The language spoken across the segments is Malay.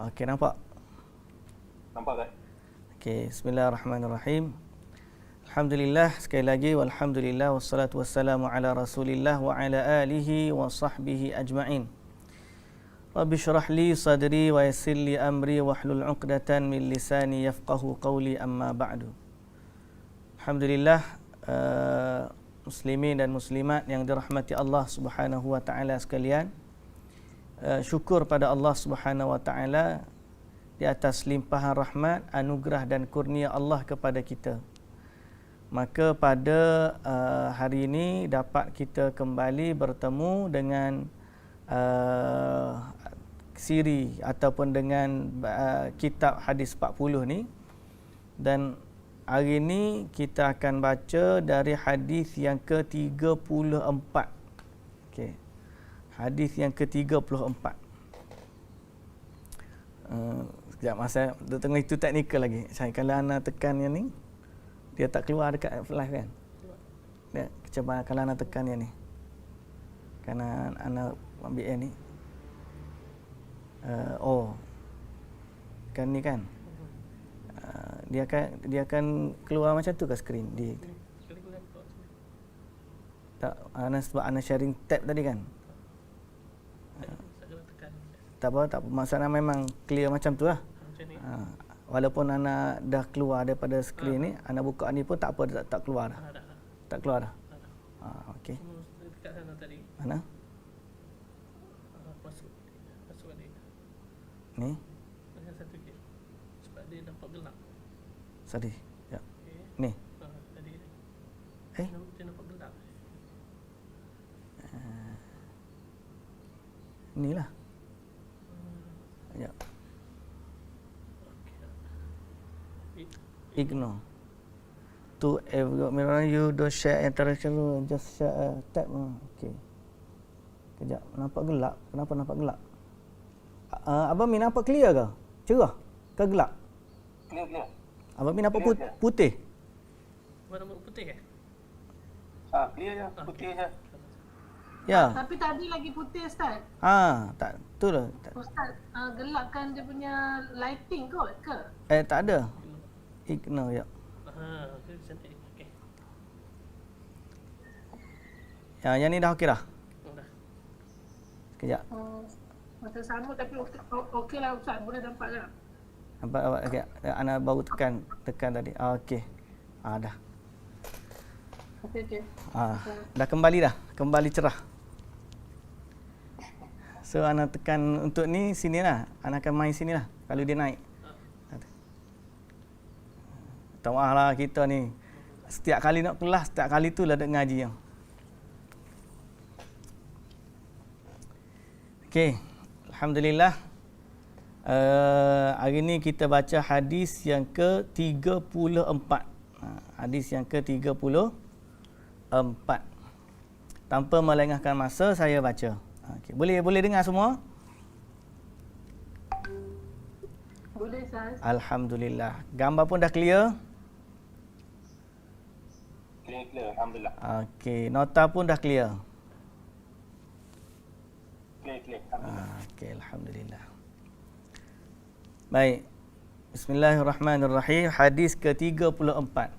Okey, nampak? Nampak tak? Okey, bismillahirrahmanirrahim. Alhamdulillah, sekali lagi walhamdulillah wassalatu wassalamu ala Rasulillah wa ala alihi wa sahbihi ajma'in. Rabbi syrah li sadri wa yassir li amri wahlul 'uqdatan min lisani yafqahu qawli, amma ba'du. Alhamdulillah, muslimin dan muslimat yang dirahmati Allah Subhanahu wa taala sekalian. Syukur pada Allah Subhanahu wa taala di atas limpahan rahmat, anugerah dan kurnia Allah kepada kita. Maka pada hari ini dapat kita kembali bertemu dengan siri ataupun dengan kitab hadis 40 ni, dan hari ini kita akan baca dari hadis yang ke-34. Okey. Hadis yang ke-34. Sekejap, masa tengah itu teknikal lagi. Saya kalau ana tekan yang ni, dia tak keluar dekat live kan? Dia cuba kalau ana tekan yang ni. Kerana ana ambil yang ni. Kan ni kan? Dia akan keluar macam tu ke skrin di. Tak, ana sebab ana sharing tab tadi kan? Tak apa, maksudnya memang clear macam tu lah. Walaupun ana dah keluar daripada skrin ni, ana buka ni pun tak apa, tak keluar dah. Tak keluar dah. Okey. Dekat sana tadi. Mana? Masuk tadi. Ni. Dengan satu je. Sebab dia nampak gelap. Sedih. Ya. Okay. Ni. Tadi. Dia nampak gelap. Inilah. Ya. Ignore. To everyone, you don't share interaction, just share tab. Okey. Kejap, nampak gelap. Kenapa nampak gelap? Abang Mi nampak clear ke? Cerah ke gelap? Clear. Abang Mi nampak putih? Warna putih ke? Clear je, putih je. Ya. Tapi tadi lagi putih, Ustaz. Tak, tu lah. Ustaz, gelapkan dia punya lighting kot ke? Tak ada. Ignore, ya. Okey, cantik. Okey. Ya, yang ni dah okey dah. Dah. Sekejap. Macam sama tapi okey lah Ustaz, boleh nampak tak? Nampak okey. Ana baru tekan tadi. Okey. Dah. Okey. Dah kembali dah. Kembali cerah. So ana tekan untuk ni sinilah. Ana akan main sinilah kalau dia naik. Tak maaf lah kita ni. Setiap kali nak kelas, setiap kali tu lah nak ngaji yang. Okey. Alhamdulillah. Hari ni kita baca hadis yang ke-34. Hadis yang ke-34. Tanpa melengahkan masa, saya baca. Okay. Boleh dengar semua? Boleh, Ustaz. Alhamdulillah. Gambar pun dah clear? Clear, alhamdulillah. Okey, nota pun dah clear? Clear, alhamdulillah. Okey, alhamdulillah. Baik. Bismillahirrahmanirrahim. Hadis ke-34.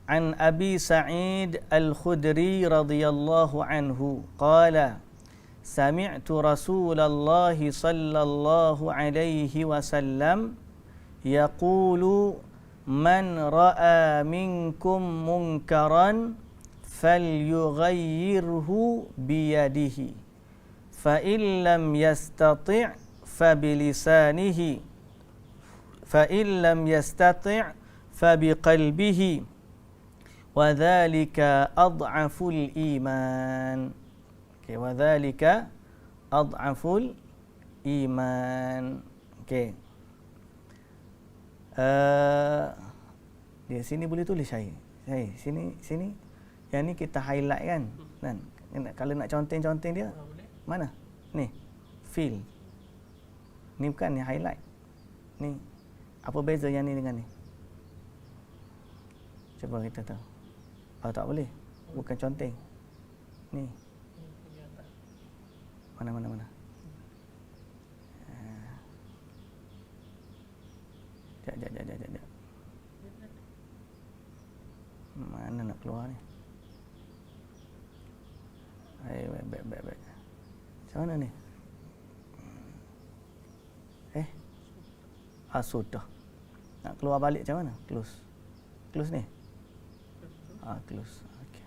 An Abi Sa'id Al-Khudri radhiyallahu anhu qala sami'tu Rasulullah sallallahu alaihi wasallam yaqulu man ra'a minkum munkaran falyughayyirhu biyadihi fa in lam yastati' fa bilisanihi fa in lam yastati' fa biqalbihi wa dhalika ad'aful iman. Okey, wa dhalika ad'aful iman. Okey. Dia sini boleh tulis saya. Sini. Yang ni kita highlight kan. Kan? Kalau nak conteng-conteng dia. Mana? Ni. Fill. Ni bukan ni highlight. Ni. Apa beza yang ni dengan ni? Cuba kita tahu. Tak boleh. Bukan conteng. Ni. Mana. keluar ni. Baik. Macam mana ni? Sudah. Nak keluar balik macam mana? Close ni? Close. Okey.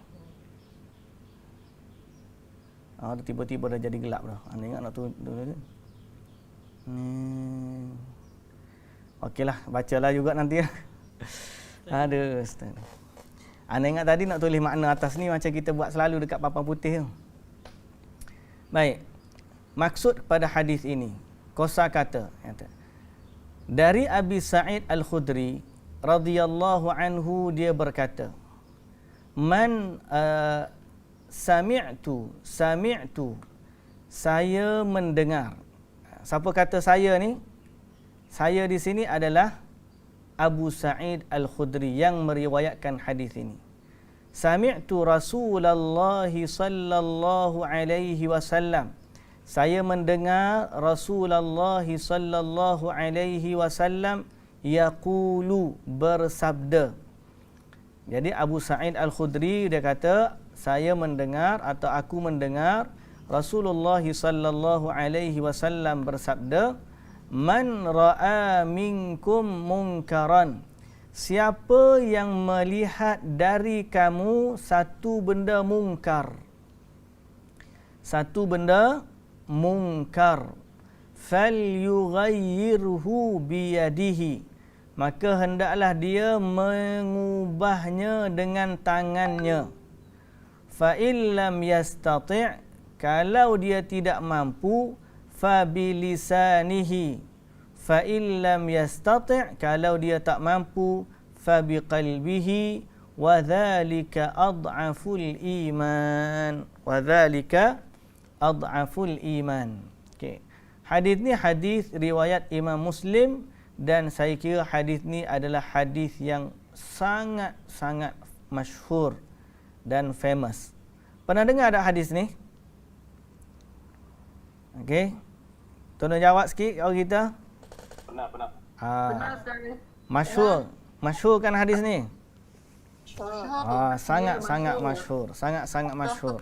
Tiba-tiba dah jadi gelap dah. Anda ingat nak tu ni. Okeylah, bacalah juga nanti. Aduh, Ustaz. Anda ingat tadi nak tulis makna atas ni macam kita buat selalu dekat papan putih tu. Baik. Maksud pada hadis ini, kosakata kata dari Abi Sa'id Al-Khudri radhiyallahu anhu, dia berkata, Man sami'tu, saya mendengar. Siapa kata saya ni? Saya di sini adalah Abu Sa'id Al-Khudri yang meriwayatkan hadis ini. Sami'tu Rasulullah sallallahu alaihi wasallam. Saya mendengar Rasulullah sallallahu alaihi wasallam yaqulu, bersabda. Jadi Abu Sa'id Al-Khudri dia kata, saya mendengar atau aku mendengar Rasulullah sallallahu alaihi wasallam bersabda, Man ra'a minkum munkaran. Siapa yang melihat dari kamu satu benda mungkar. Satu benda mungkar, falyughayyirhu biyadihi, maka hendaklah dia mengubahnya dengan tangannya. Fa illam yastati', kalau dia tidak mampu, fa bilisanihi, fa illam yastati', kalau dia tak mampu, fa biqalbihi, wa dhalika ad'aful iman, wa dhalika ad'aful iman. Okey. Hadis ni hadis riwayat Imam Muslim, dan saya kira hadis ni adalah hadis yang sangat masyhur dan famous. Pernah dengar tak hadis ni? Okey. Tolong jawab sikit orang kita. Pernah. Benar sekali. Masyhur kan hadis ni? Sangat masyhur.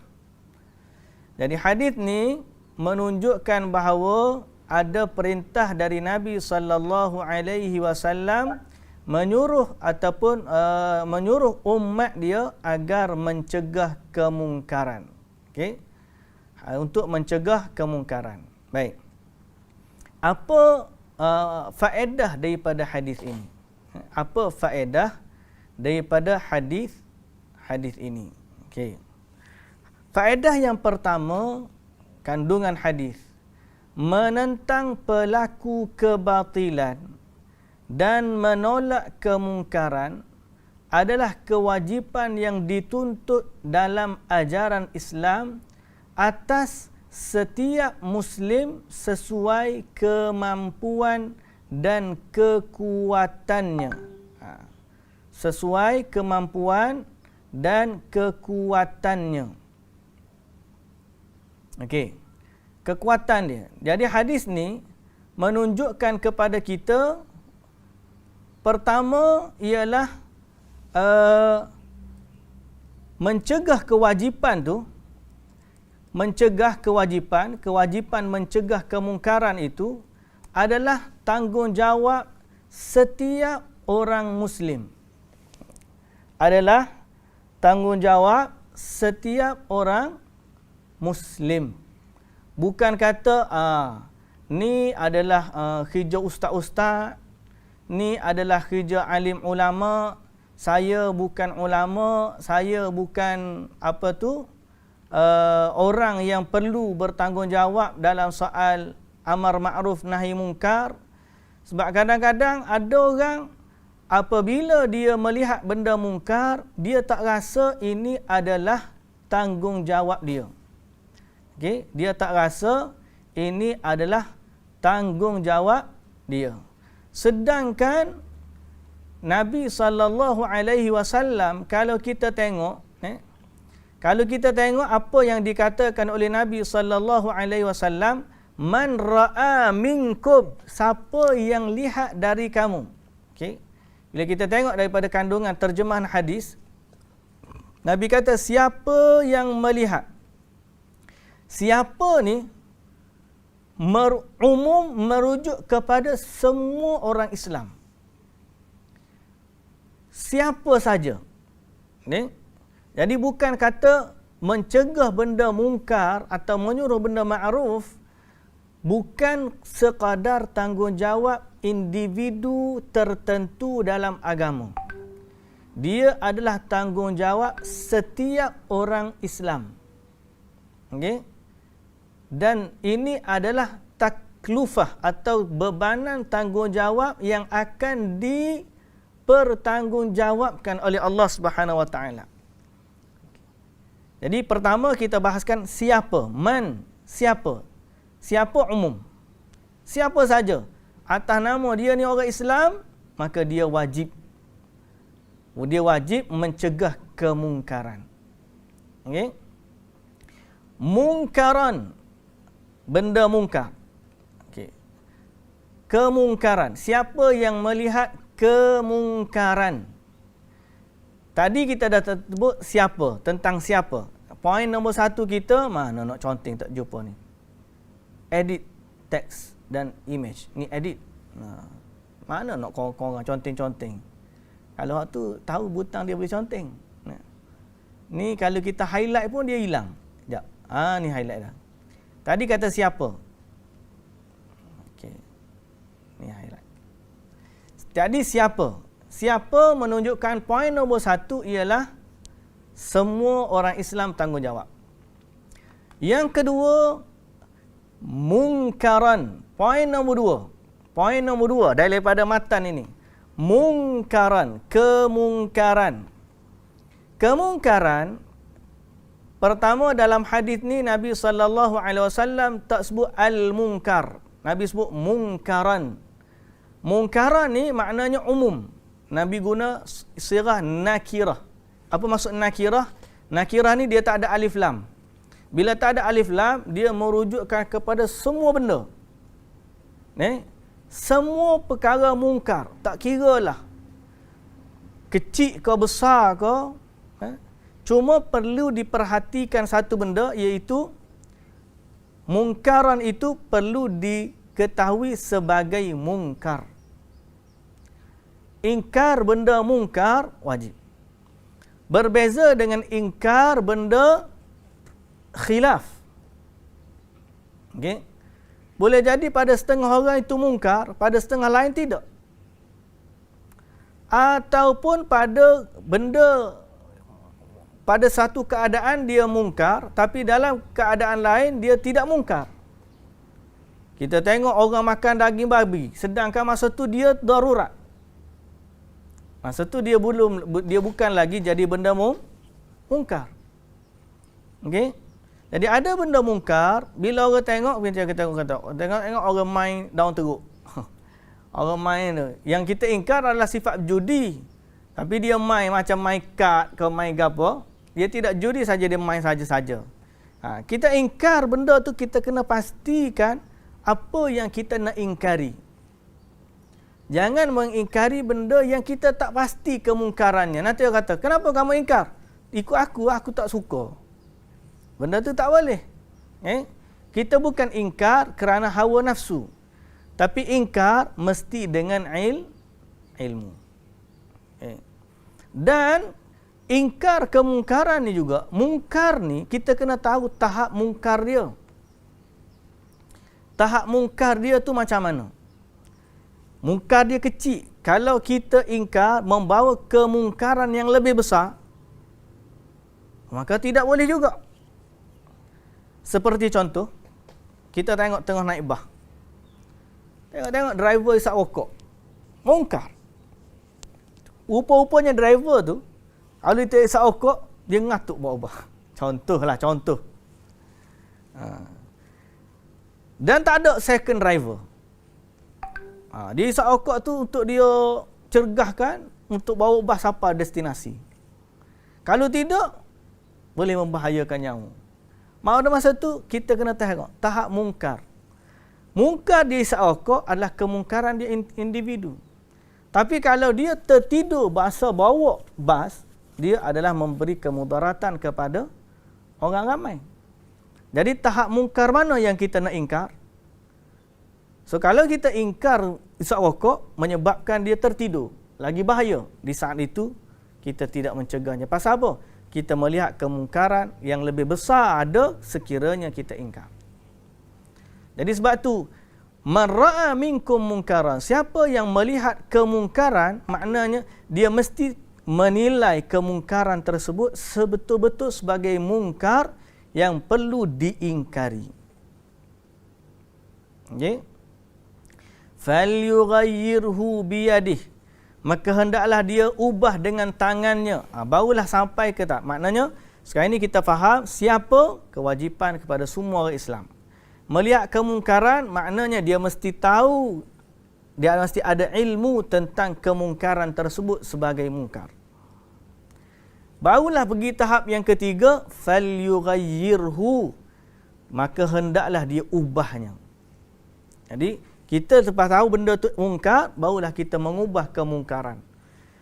Jadi hadis ni menunjukkan bahawa ada perintah dari Nabi sallallahu alaihi wasallam menyuruh umat dia agar mencegah kemungkaran. Okey. Untuk mencegah kemungkaran. Baik. Apa faedah daripada hadis ini? Apa faedah daripada hadis ini? Okey. Faedah yang pertama, kandungan hadis, menentang pelaku kebatilan dan menolak kemungkaran adalah kewajipan yang dituntut dalam ajaran Islam atas setiap Muslim sesuai kemampuan dan kekuatannya. Sesuai kemampuan dan kekuatannya. Okey. Kekuatan dia. Jadi hadis ni menunjukkan kepada kita, pertama ialah mencegah kewajipan tu, kewajipan mencegah kemungkaran itu adalah tanggungjawab setiap orang Muslim. Adalah tanggungjawab setiap orang Muslim. Bukan kata ni adalah kerja ustaz-ustaz, ni adalah kerja alim ulama, saya bukan ulama, saya bukan orang yang perlu bertanggungjawab dalam soal amar ma'ruf nahi mungkar. Sebab kadang-kadang ada orang apabila dia melihat benda mungkar, dia tak rasa ini adalah tanggungjawab dia. Okey, dia tak rasa ini adalah tanggungjawab dia. Sedangkan Nabi SAW, kalau kita tengok apa yang dikatakan oleh Nabi SAW, man ra'a minkum, siapa yang lihat dari kamu. Okey. Bila kita tengok daripada kandungan terjemahan hadis, Nabi kata siapa yang melihat. Siapa ni umum merujuk kepada semua orang Islam. Siapa saja. Ni. Jadi bukan kata mencegah benda mungkar atau menyuruh benda ma'ruf, bukan sekadar tanggungjawab individu tertentu dalam agama. Dia adalah tanggungjawab setiap orang Islam. Okey? Dan ini adalah taklufah atau bebanan tanggungjawab yang akan dipertanggungjawabkan oleh Allah Subhanahu Wa Taala. Jadi pertama kita bahaskan siapa, man, siapa. Siapa umum. Siapa saja atas nama dia ni orang Islam, maka dia wajib mencegah kemungkaran. Okey? Mungkaran, benda mungkar. Okey. Kemungkaran, siapa yang melihat kemungkaran? Tadi kita dah sebut siapa, tentang siapa. Poin nombor 1 kita, mana nak conteng tak jumpa ni. Edit teks dan image. Ni edit. Mana nak korang conteng-conteng. Kalau waktu tahu butang dia boleh conteng. Ni kalau kita highlight pun dia hilang. Sekejap. Ni highlight dah. Tadi kata siapa? Okey. Ni highlight. Jadi siapa? Siapa menunjukkan poin nombor 1 ialah semua orang Islam tanggungjawab. Yang kedua, mungkaran. Poin nombor 2. Poin nombor 2 daripada matan ini. Mungkaran, kemungkaran. Kemungkaran, pertama dalam hadis ni Nabi SAW tak sebut al-munkar. Nabi sebut mungkaran. Mungkaran ni maknanya umum. Nabi guna sirah nakirah. Apa maksud nakirah? Nakirah ni dia tak ada alif lam. Bila tak ada alif lam, dia merujukkan kepada semua benda. Semua perkara mungkar, tak kiralah kecil ke besar ke, cuma perlu diperhatikan satu benda, iaitu mungkaran itu perlu diketahui sebagai mungkar. Ingkar benda mungkar wajib. Berbeza dengan ingkar benda khilaf. Okey. Boleh jadi pada setengah orang itu mungkar, pada setengah lain tidak. Ataupun pada benda, pada satu keadaan dia mungkar, tapi dalam keadaan lain dia tidak mungkar. Kita tengok orang makan daging babi, sedangkan masa tu dia darurat. Masa tu dia bukan lagi jadi benda mungkar. Okey? Jadi ada benda mungkar, bila orang tengok orang main daun teruk. Orang main tu. Yang kita ingkar adalah sifat judi. Tapi dia main macam main kad ke main gapo, dia tidak judi saja, dia main saja-saja. Kita ingkar benda tu, kita kena pastikan apa yang kita nak ingkari. Jangan mengingkari benda yang kita tak pasti kemungkarannya. Nanti dia kata, kenapa kamu ingkar? Ikut aku tak suka. Benda tu tak boleh. Kita bukan ingkar kerana hawa nafsu. Tapi ingkar mesti dengan ilmu. Dan ingkar kemungkaran ni juga. Mungkar ni kita kena tahu tahap mungkar dia. Tahap mungkar dia tu macam mana? Mungkar dia kecil. Kalau kita ingkar membawa kemungkaran yang lebih besar, maka tidak boleh juga. Seperti contoh, kita tengok tengah naik bas. Tengok driver isap rokok. Mungkar. Rupa-rupanya driver tu, kalau dia isap rokok, dia ngatuk bawa bas. Contoh. Dan tak ada second driver. Dia isap rokok tu untuk dia cergahkan untuk bawa bas sampai destinasi. Kalau tidak, boleh membahayakan nyawa. Pada masa tu, kita kena tengok tahap mungkar. Mungkar dia isap rokok adalah kemungkaran dia individu. Tapi kalau dia tertidur bahasa bawa bas, dia adalah memberi kemudaratan kepada orang ramai. Jadi tahap mungkar mana yang kita nak ingkar? So kalau kita ingkar isap rokok menyebabkan dia tertidur, lagi bahaya. Di saat itu kita tidak mencegahnya. Pasal apa? Kita melihat kemungkaran yang lebih besar ada sekiranya kita ingkar. Jadi sebab tu man ra'a minkum munkaran, siapa yang melihat kemungkaran, maknanya dia mesti menilai kemungkaran tersebut sebetul-betul sebagai mungkar yang perlu diingkari. Okey. Falyughayyirhu biyadihi, maka hendaklah dia ubah dengan tangannya. Barulah sampai ke tak. Maknanya sekarang ini kita faham siapa kewajipan kepada semua orang Islam. Melihat kemungkaran maknanya dia mesti tahu, dia mesti ada ilmu tentang kemungkaran tersebut sebagai mungkar. Barulah pergi tahap yang ketiga, falyughayyirhu, maka hendaklah dia ubahnya. Jadi kita lepas tahu benda tu mungkar, barulah kita mengubah kemungkaran.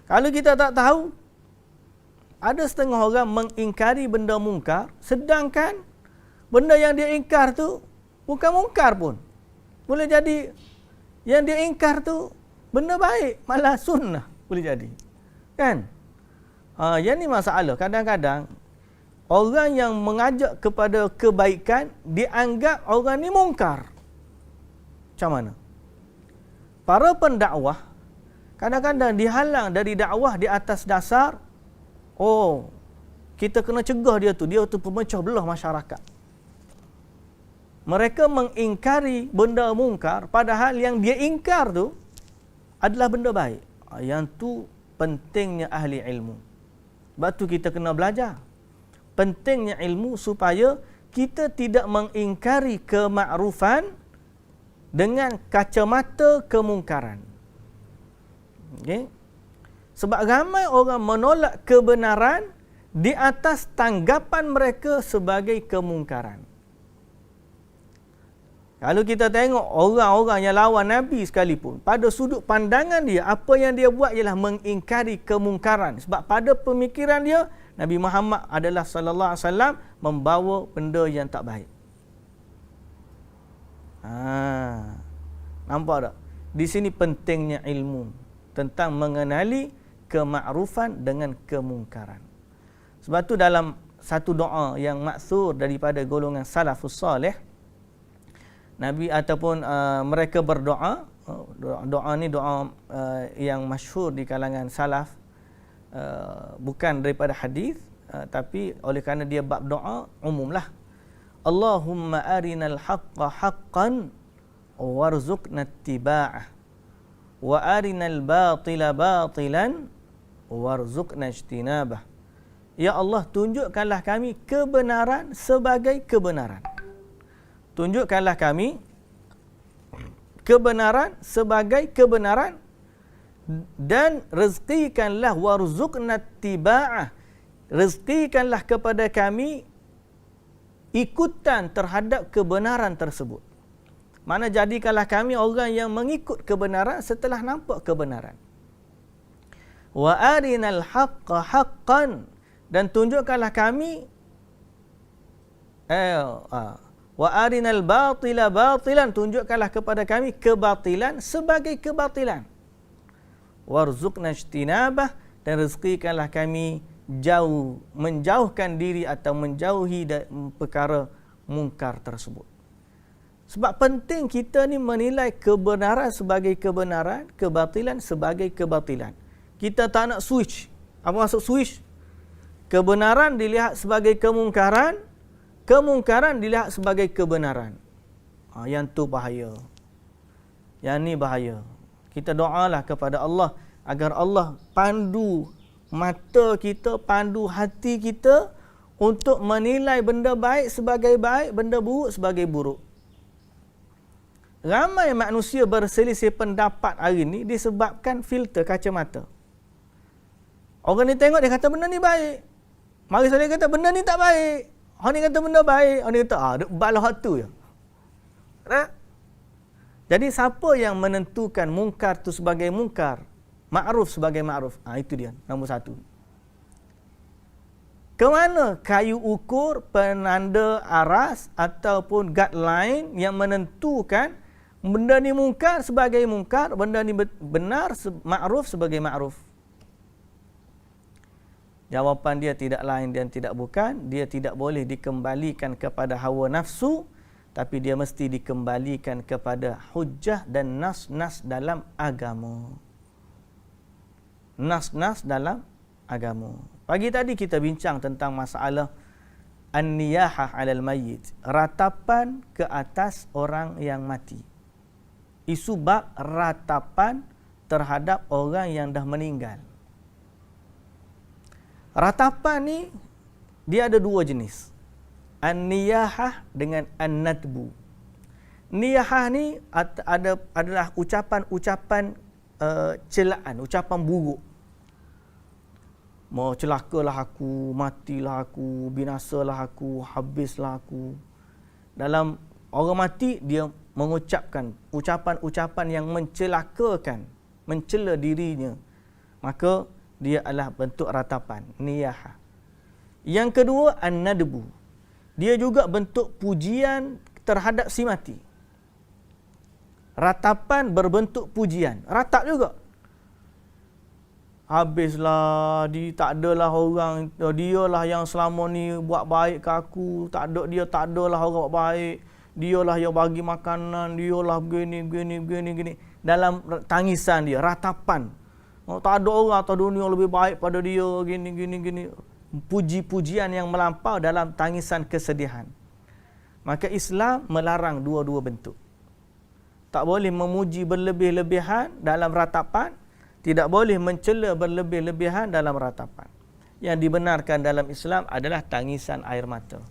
Kalau kita tak tahu, ada setengah orang mengingkari benda mungkar, sedangkan benda yang dia ingkar tu bukan mungkar pun. Boleh jadi yang dia ingkar tu benda baik, malah sunnah boleh jadi. Kan? Yang ni masalah. Kadang-kadang orang yang mengajak kepada kebaikan dianggap orang ni mungkar. Macam mana? Para pendakwah kadang-kadang dihalang dari dakwah di atas dasar, oh, kita kena cegah dia tu pemecah belah masyarakat. Mereka mengingkari benda mungkar padahal yang dia ingkar tu adalah benda baik. Yang tu pentingnya ahli ilmu. Sebab tu kita kena belajar. Pentingnya ilmu supaya kita tidak mengingkari kemakrufan dengan kacamata kemungkaran. Okay? Sebab ramai orang menolak kebenaran di atas tanggapan mereka sebagai kemungkaran. Kalau kita tengok orang-orang yang lawan Nabi sekalipun, pada sudut pandangan dia, apa yang dia buat ialah mengingkari kemungkaran. Sebab pada pemikiran dia, Nabi Muhammad adalah sallallahu alaihi wasallam membawa benda yang tak baik. Nampak tak? Di sini pentingnya ilmu tentang mengenali kemakrufan dengan kemungkaran. Sebab tu dalam satu doa yang maksur daripada golongan salafus salih, Nabi ataupun mereka berdoa, doa ni doa yang masyhur di kalangan salaf, bukan daripada hadis, tapi oleh kerana dia bab doa umumlah. Allahumma arinal haqqa haqqan warzuqna ittiba'ah wa arinal batila batilan warzuqna ijtinabah. Ya Allah, tunjukkanlah kami kebenaran sebagai kebenaran. Tunjukkanlah kami kebenaran sebagai kebenaran dan rezekikanlah warzuqna ittiba'ah. Rezekikanlah kepada kami ikutan terhadap kebenaran tersebut. Mana jadikanlah kami orang yang mengikut kebenaran setelah nampak kebenaran. Wa arinal haqqa haqqan, dan tunjukkanlah kami wa arinal batila batilan, tunjukkanlah kepada kami kebatilan sebagai kebatilan. Warzuqna ijtinabah, dan rezekikanlah kami menjauhkan diri atau menjauhi perkara mungkar tersebut. Sebab penting kita ni menilai kebenaran sebagai kebenaran, kebatilan sebagai kebatilan. Kita tak nak switch. Apa maksud switch? Kebenaran dilihat sebagai kemungkaran, kemungkaran dilihat sebagai kebenaran. Yang tu bahaya. Yang ni bahaya. Kita doalah kepada Allah agar Allah pandu mata kita, pandu hati kita untuk menilai benda baik sebagai baik, benda buruk sebagai buruk. Ramai manusia berselisih pendapat hari ini disebabkan filter kacamata. Orang ni tengok, dia kata benda ni baik. Mari saya kata benda ni tak baik. Orang ni kata benda baik. Orang ni kata, balah hak tu je. Tak? Jadi siapa yang menentukan mungkar tu sebagai mungkar, ma'ruf sebagai ma'ruf? Itu dia, nombor satu. Ke mana kayu ukur, penanda aras ataupun guideline yang menentukan benda ni mungkar sebagai mungkar, benda ni benar, ma'ruf sebagai ma'ruf? Jawapan dia tidak lain dan tidak bukan, dia tidak boleh dikembalikan kepada hawa nafsu, tapi dia mesti dikembalikan kepada hujjah dan nas-nas dalam agama. Nas-nas dalam agama. Pagi tadi kita bincang tentang masalah an-niyahah 'alal mayyit, ratapan ke atas orang yang mati. Isu bab ratapan terhadap orang yang dah meninggal. Ratapan ni dia ada dua jenis. An-niyahah dengan an-nadbu. Niyahah ni adalah ucapan-ucapan celaan, ucapan buruk. Mau celakalah aku, matilah aku, binasalah aku, habislah aku. Dalam orang mati, dia mengucapkan ucapan-ucapan yang mencelakakan, mencela dirinya. Maka dia adalah bentuk ratapan, niyahah. Yang kedua, an-nadbu. Dia juga bentuk pujian terhadap si mati. Ratapan berbentuk pujian, ratap juga. Habislah, tak adalah orang, dialah yang selama ni buat baik ke aku, dia tak adalah orang buat baik, dialah yang bagi makanan, dialah begini. Dalam tangisan dia, ratapan. Tak ada orang atau dunia lebih baik pada dia, gini. Puji-pujian yang melampau dalam tangisan kesedihan. Maka Islam melarang dua-dua bentuk. Tak boleh memuji berlebih-lebihan dalam ratapan, tidak boleh mencela berlebih-lebihan dalam ratapan. Yang dibenarkan dalam Islam adalah tangisan air mata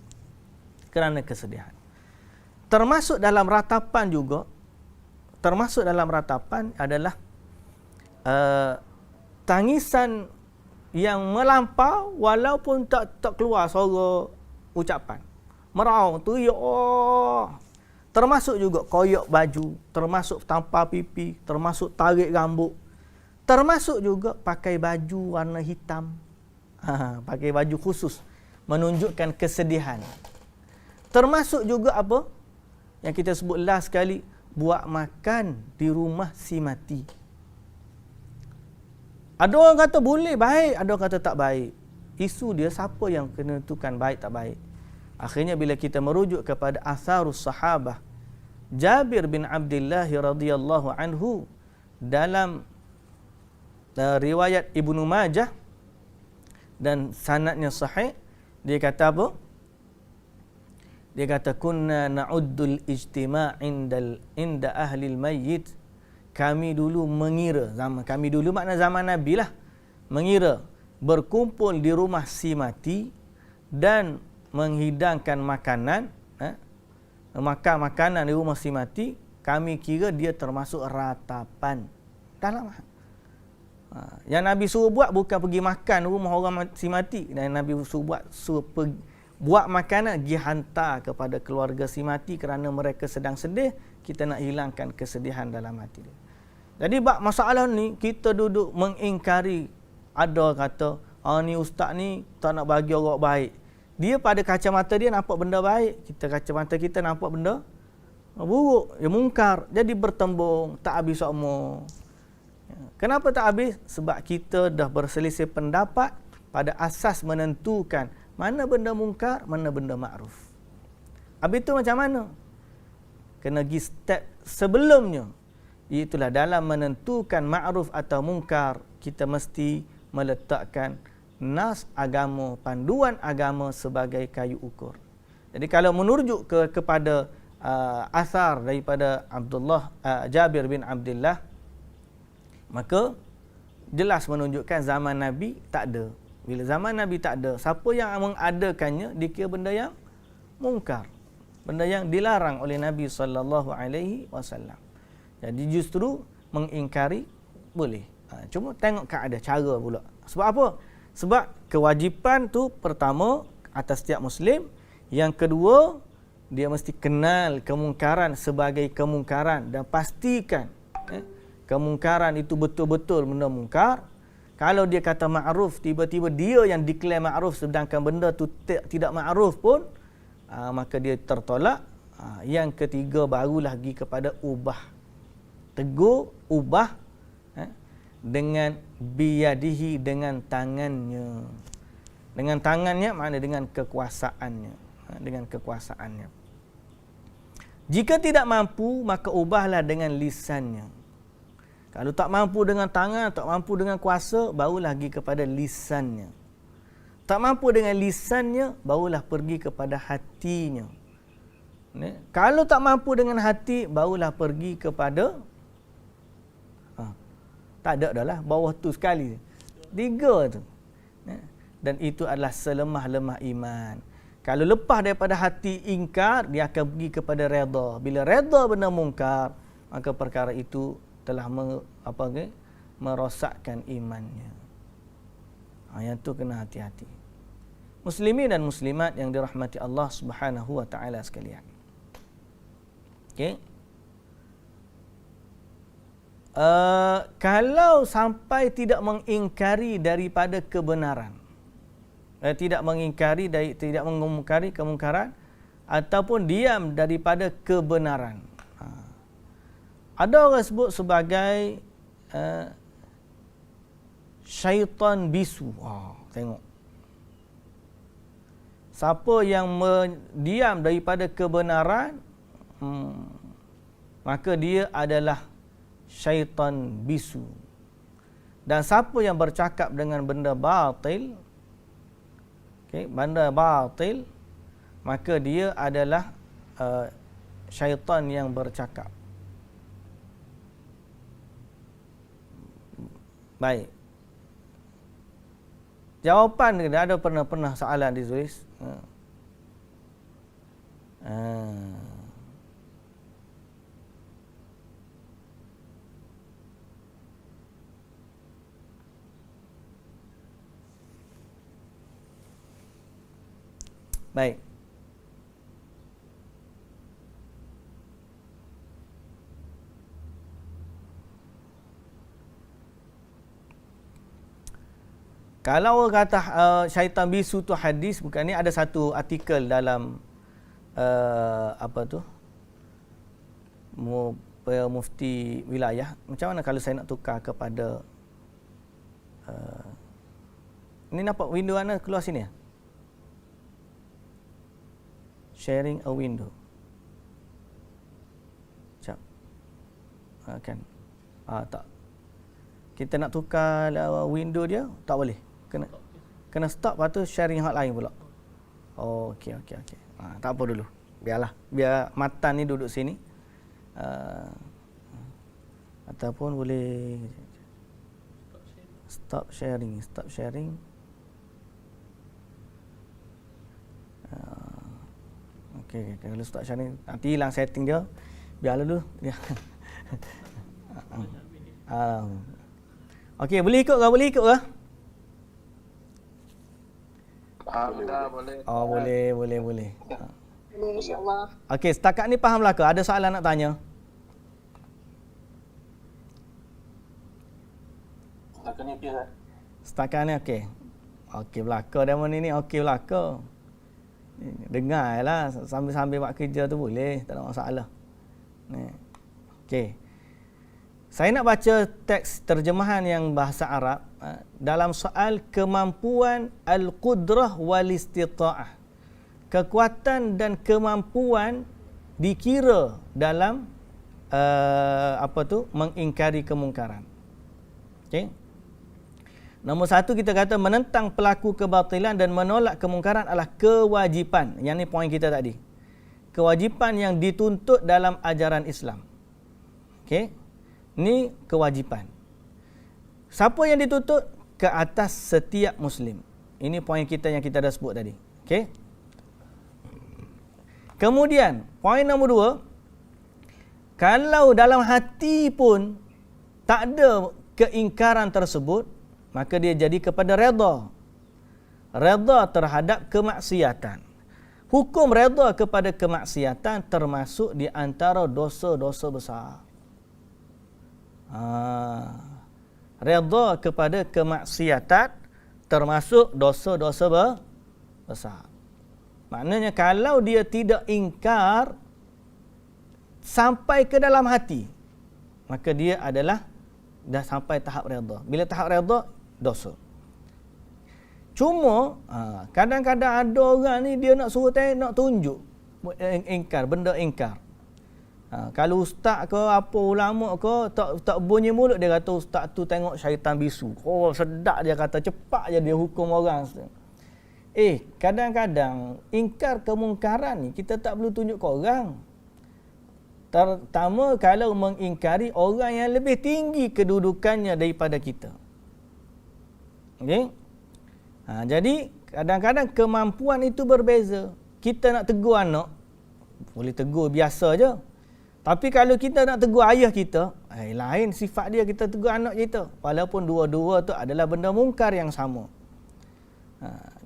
kerana kesedihan. Termasuk dalam ratapan juga, adalah tangisan yang melampau walaupun tak keluar suara ucapan. Meraung, teriak, oh. Termasuk juga koyak baju, termasuk tampar pipi, termasuk tarik rambut. Termasuk juga pakai baju warna hitam. Pakai baju khusus menunjukkan kesedihan. Termasuk juga apa? Yang kita sebut last sekali, buat makan di rumah si mati. Ada orang kata boleh baik, ada orang kata tak baik. Isu dia siapa yang kena tentukan baik tak baik. Akhirnya bila kita merujuk kepada atharus sahabah, Jabir bin Abdullah radhiyallahu anhu dalam riwayat Ibnu Majah dan sanadnya sahih, dia kata apa? Dia kata kunna na'uddul ijtima' inda ahli al-mayyit. Kami dulu mengira, kami dulu makna zaman Nabi lah, mengira berkumpul di rumah si mati dan menghidangkan makanan, makan makanan di rumah si mati, kami kira dia termasuk ratapan dalam. Yang Nabi suruh buat bukan pergi makan rumah orang si mati, dan Nabi suruh buat makanan pergi hantar kepada keluarga si mati kerana mereka sedang sedih, kita nak hilangkan kesedihan dalam hati dia. Jadi bab masalah ni kita duduk mengingkari, ada kata ni ustaz ni tak nak bagi orang baik. Dia pada kacamata dia nampak benda baik, kita kacamata kita nampak benda buruk, ya mungkar. Jadi bertembung, tak habis semua. Kenapa tak habis? Sebab kita dah berselisih pendapat pada asas menentukan mana benda mungkar, mana benda ma'ruf. Habis itu macam mana? Kena pergi step sebelumnya. Itulah dalam menentukan ma'ruf atau mungkar, kita mesti meletakkan nas agama, panduan agama sebagai kayu ukur. Jadi kalau menurujuk kepada asar daripada Jabir bin Abdullah, maka jelas menunjukkan zaman Nabi tak ada. Bila zaman Nabi tak ada, siapa yang mengadakannya dikira benda yang mungkar, benda yang dilarang oleh Nabi SAW. Jadi justru mengingkari boleh. Cuma tengok keadaan cara pula. Sebab apa? Sebab kewajipan tu pertama atas setiap Muslim. Yang kedua, dia mesti kenal kemungkaran sebagai kemungkaran dan pastikan kemungkaran itu betul-betul benda mungkar. Kalau dia kata ma'ruf, tiba-tiba dia yang declare ma'ruf sedangkan benda tu tidak ma'ruf pun, maka dia tertolak. Yang ketiga barulah pergi kepada ubah. Tegur, ubah dengan biyadihi, dengan tangannya. Dengan tangannya makna dengan kekuasaannya. Dengan kekuasaannya. Jika tidak mampu, maka ubahlah dengan lisannya. Kalau tak mampu dengan tangan, tak mampu dengan kuasa, barulah pergi kepada lisannya. Tak mampu dengan lisannya, barulah pergi kepada hatinya. Kalau tak mampu dengan hati, barulah pergi kepada tak ada dah lah, bawah tu sekali. 3 tu. Dan itu adalah selemah-lemah iman. Kalau lepas daripada hati ingkar, dia akan pergi kepada redha. Bila redha benda mungkar, maka perkara itu telah merosakkan imannya. Yang tu kena hati-hati. Muslimin dan muslimat yang dirahmati Allah Subhanahu wa taala sekalian. Okey. Kalau sampai tidak mengingkari daripada kebenaran, tidak mengingkari tidak mengumkari kemungkaran ataupun diam daripada kebenaran. Ada orang sebut sebagai syaitan bisu. Tengok. Siapa yang diam daripada kebenaran, maka dia adalah syaitan bisu. Dan siapa yang bercakap dengan benda batil, benda batil, maka dia adalah syaitan yang bercakap. Baik. Jawapan dia ada pernah soalan ditulis. Baik. Kalau orang kata syaitan bisu tu hadis, bukan ni ada satu artikel dalam mufti wilayah. Macam mana kalau saya nak tukar kepada ni nampak window mana keluar sini ya? Sharing a window. Sekejap. Kan. Tak. Kita nak tukar window dia, tak boleh. Kena stop, lepas tu sharing hotline pula. Okey. Tak apa dulu. Biarlah. Biar Matan ni duduk sini. Ataupun boleh stop sharing. Okey, kalau stop sharing nanti hilang setting dia. Biarlah dulu. Okey, boleh ikut ke? Boleh. Boleh, insyaAllah. Okey, setakat ni fahamlah ke? Ada soalan nak tanya? Setakat ni okey. Okey belaka demo ni okey belaka. Dengarlah sambil-sambil buat kerja tu boleh, tak ada masalah. Ni. Okey. Saya nak baca teks terjemahan yang bahasa Arab dalam soal kemampuan al-qudrah wal istita'ah. Kekuatan dan kemampuan dikira dalam mengingkari kemungkaran. Okey. Nombor 1 kita kata menentang pelaku kebatilan dan menolak kemungkaran adalah kewajipan. Yang ni poin kita tadi. Kewajipan yang dituntut dalam ajaran Islam. Okey. Ni kewajipan. Siapa yang dituntut? Ke atas setiap Muslim. Ini poin kita yang kita dah sebut tadi. Okey. Kemudian, poin nombor 2. Kalau dalam hati pun tak ada keingkaran tersebut, maka dia jadi kepada redha. Redha terhadap kemaksiatan. Hukum redha kepada kemaksiatan termasuk di antara dosa-dosa besar. Redha kepada kemaksiatan termasuk dosa-dosa besar. Maknanya kalau dia tidak ingkar sampai ke dalam hati, maka dia adalah dah sampai tahap redha. Bila tahap redha, dosa. Cuma kadang-kadang ada orang ni dia nak suruh nak tunjuk ingkar, benda ingkar. Kalau ustaz ke apa ulama ke tak bunyi mulut dia kata ustaz tu tengok syaitan bisu. Oh sedap dia kata, cepat je dia hukum orang. Kadang-kadang ingkar kemungkaran ni kita tak perlu tunjuk ke orang. Terutama kalau mengingkari orang yang lebih tinggi kedudukannya daripada kita. Okey? Jadi kadang-kadang kemampuan itu berbeza. Kita nak tegur anak, boleh tegur biasa je. Tapi kalau kita nak tegur ayah kita, lain sifat dia kita tegur anak kita. Walaupun dua-dua tu adalah benda mungkar yang sama.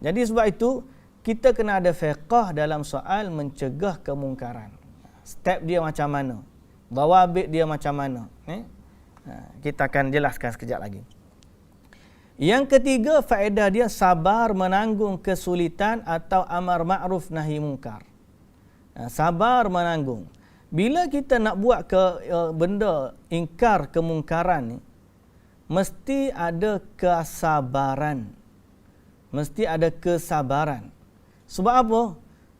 Jadi sebab itu, kita kena ada fiqh dalam soal mencegah kemungkaran. Step dia macam mana? Dawabit dia macam mana? Kita akan jelaskan sekejap lagi. Yang ketiga, faedah dia sabar menanggung kesulitan atau amar ma'ruf nahi mungkar. Sabar menanggung. Bila kita nak buat benda ingkar kemungkaran ni, mesti ada kesabaran. Mesti ada kesabaran. Sebab apa?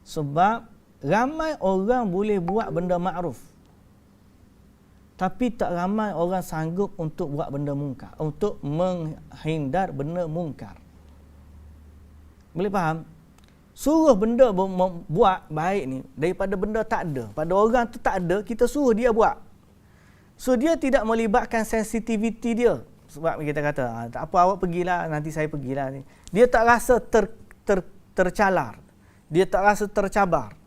Sebab ramai orang boleh buat benda ma'ruf. Tapi tak ramai orang sanggup untuk buat benda mungkar. Untuk menghindar benda mungkar. Boleh faham? Suruh benda buat baik ni daripada benda tak ada. Pada orang tu tak ada, kita suruh dia buat. So dia tidak melibatkan sensitiviti dia. Sebab kita kata, tak apa awak pergilah, nanti saya pergilah ni. Dia tak rasa tercalar. Dia tak rasa tercabar.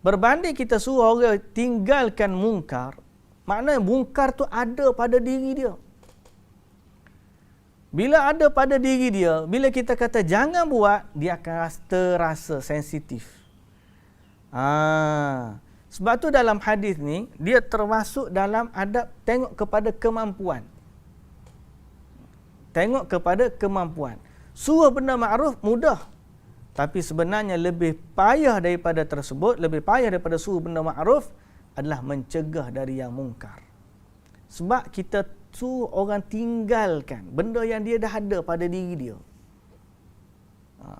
Berbanding kita suruh orang tinggalkan mungkar, maknanya mungkar tu ada pada diri dia. Bila ada pada diri dia, bila kita kata jangan buat, dia akan terasa sensitif. Sebab tu dalam hadis ni, dia termasuk dalam adab tengok kepada kemampuan. Tengok kepada kemampuan. Suruh benda ma'ruf mudah. Tapi sebenarnya lebih payah daripada tersebut, lebih payah daripada suruh benda ma'ruf adalah mencegah dari yang mungkar. Sebab kita suruh orang tinggalkan benda yang dia dah ada pada diri dia.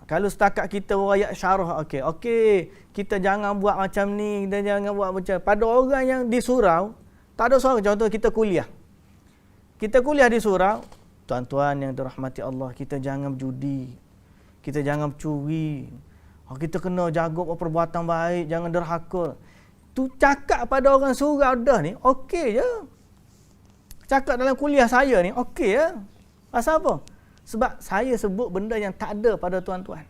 Kalau setakat kita rakyat syarah, okey, kita jangan buat macam ni, dan jangan buat macam. Pada orang yang di surau, tak ada seorang. Contoh kita kuliah. Kita kuliah di surau, tuan-tuan yang dirahmati Allah, kita jangan berjudi. Kita jangan curi. Kita kena jaga perbuatan baik, jangan derhaka. Tu cakap pada orang surau dah ni, okey je. Cakap dalam kuliah saya ni, okey ya. Pasal apa? Sebab saya sebut benda yang tak ada pada tuan-tuan.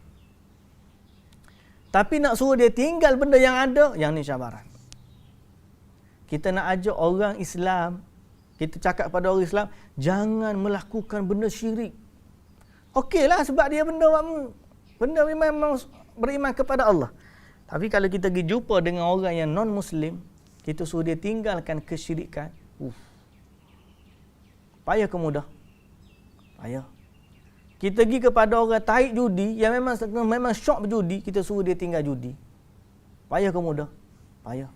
Tapi nak suruh dia tinggal benda yang ada, yang ni cabaran. Kita nak ajak orang Islam, kita cakap pada orang Islam, jangan melakukan benda syirik. Okeylah sebab dia benda memang beriman kepada Allah. Tapi kalau kita pergi jumpa dengan orang yang non-Muslim, kita suruh dia tinggalkan kesyirikan, payah ke mudah? Payah. Kita pergi kepada orang tarik judi yang memang syok berjudi, kita suruh dia tinggal judi. Payah ke mudah? Payah.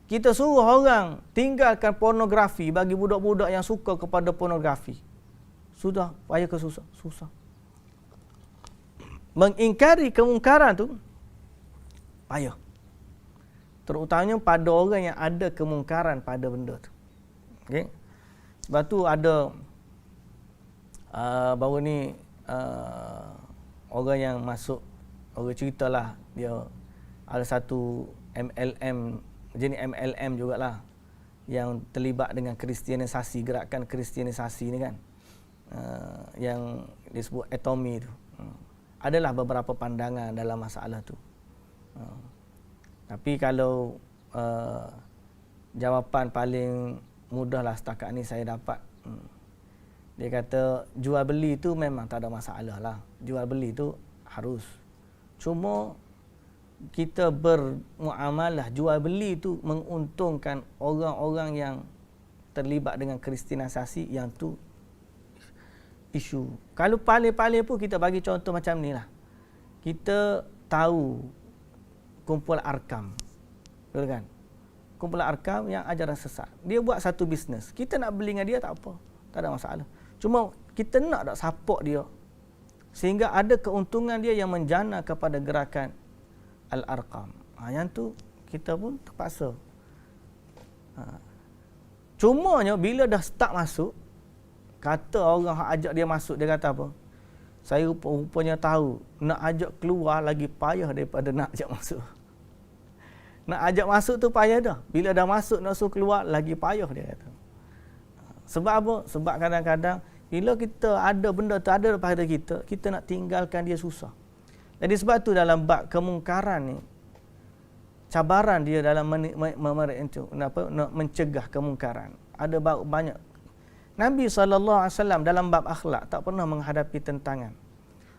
Kita suruh orang tinggalkan pornografi bagi budak-budak yang suka kepada pornografi. Sudah, payah ke susah? Susah. Mengingkari kemungkaran tu payah. Terutamanya pada orang yang ada kemungkaran pada benda tu. Okey. Sebab tu ada baru ni orang yang masuk, orang ceritalah dia ada satu MLM, jenis MLM jugalah yang terlibat dengan kristianisasi, gerakan kristianisasi ni kan, yang disebut atomi tu. Adalah beberapa pandangan dalam masalah tu. Tapi kalau jawapan paling mudahlah setakat ni saya dapat, dia kata jual beli tu memang tak ada masalah lah. Jual beli tu harus. Cuma kita bermuamalah jual beli tu menguntungkan orang-orang yang terlibat dengan kristianisasi, yang tu isu. Kalau paling-paling pun kita bagi contoh macam ni lah. Kita tahu kumpulan Arkam. Betul kan? Kumpulan Arkam yang ajaran sesat. Dia buat satu bisnes. Kita nak beli dengan dia tak apa. Tak ada masalah. Cuma kita nak tak support dia. Sehingga ada keuntungan dia yang menjana kepada gerakan Al-Arqam. Yang tu kita pun terpaksa. Cumanya bila dah start masuk, kata orang yang ajak dia masuk, dia kata apa? Saya rupanya tahu, nak ajak keluar lagi payah daripada nak ajak masuk. Nak ajak masuk tu payah dah. Bila dah masuk nak suruh keluar, lagi payah dia kata. Sebab apa? Sebab kadang-kadang bila kita ada benda tu ada pada kita, kita nak tinggalkan dia susah. Jadi sebab tu dalam bab kemungkaran ni, cabaran dia dalam nak mencegah kemungkaran. Ada banyak. Nabi SAW dalam bab akhlak tak pernah menghadapi tentangan.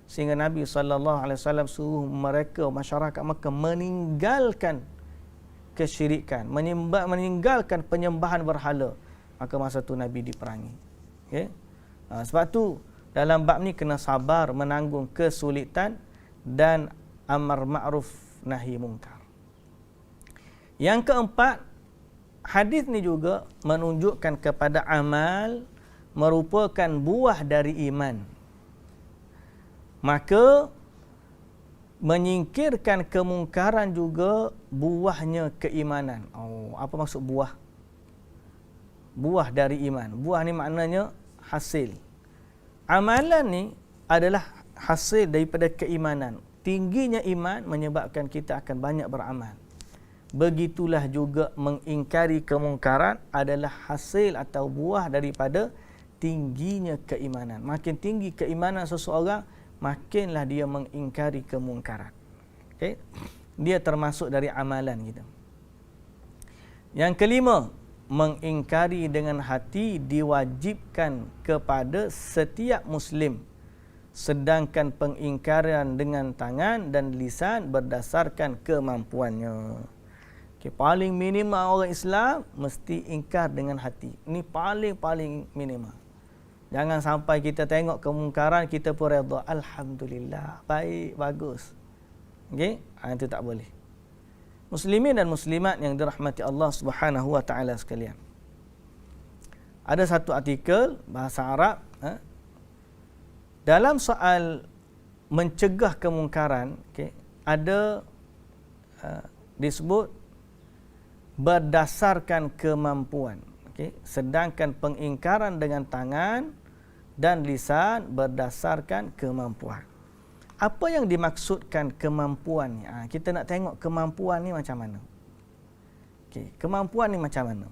Sehingga Nabi SAW suruh mereka, masyarakat Makkah meninggalkan kesyirikan, meninggalkan penyembahan berhala. Maka masa tu Nabi diperangi. Okay? Sebab tu dalam bab ni kena sabar menanggung kesulitan dan amar ma'ruf nahi mungkar. Yang keempat, hadis ni juga menunjukkan kepada amal merupakan buah dari iman. Maka menyingkirkan kemungkaran juga buahnya keimanan. Apa maksud buah? Buah dari iman. Buah ni maknanya hasil. Amalan ni adalah hasil daripada keimanan. Tingginya iman menyebabkan kita akan banyak beramal. Begitulah juga mengingkari kemungkaran adalah hasil atau buah daripada tingginya keimanan. Makin tinggi keimanan seseorang, makinlah dia mengingkari kemungkaran. Okay? Dia termasuk dari amalan kita. Yang kelima, mengingkari dengan hati diwajibkan kepada setiap Muslim. Sedangkan pengingkaran dengan tangan dan lisan berdasarkan kemampuannya. Okay, paling minima orang Islam mesti ingkar dengan hati. Ini paling minima. Jangan sampai kita tengok kemungkaran kita pun redha. Alhamdulillah, baik, bagus. Okey, itu tak boleh. Muslimin dan muslimat yang dirahmati Allah Subhanahu wa taala sekalian. Ada satu artikel bahasa Arab dalam soal mencegah kemungkaran, ada disebut berdasarkan kemampuan. Sedangkan pengingkaran dengan tangan dan lisan berdasarkan kemampuan. Apa yang dimaksudkan kemampuan ni? Kita nak tengok kemampuan ni macam mana. Kemampuan ni macam mana?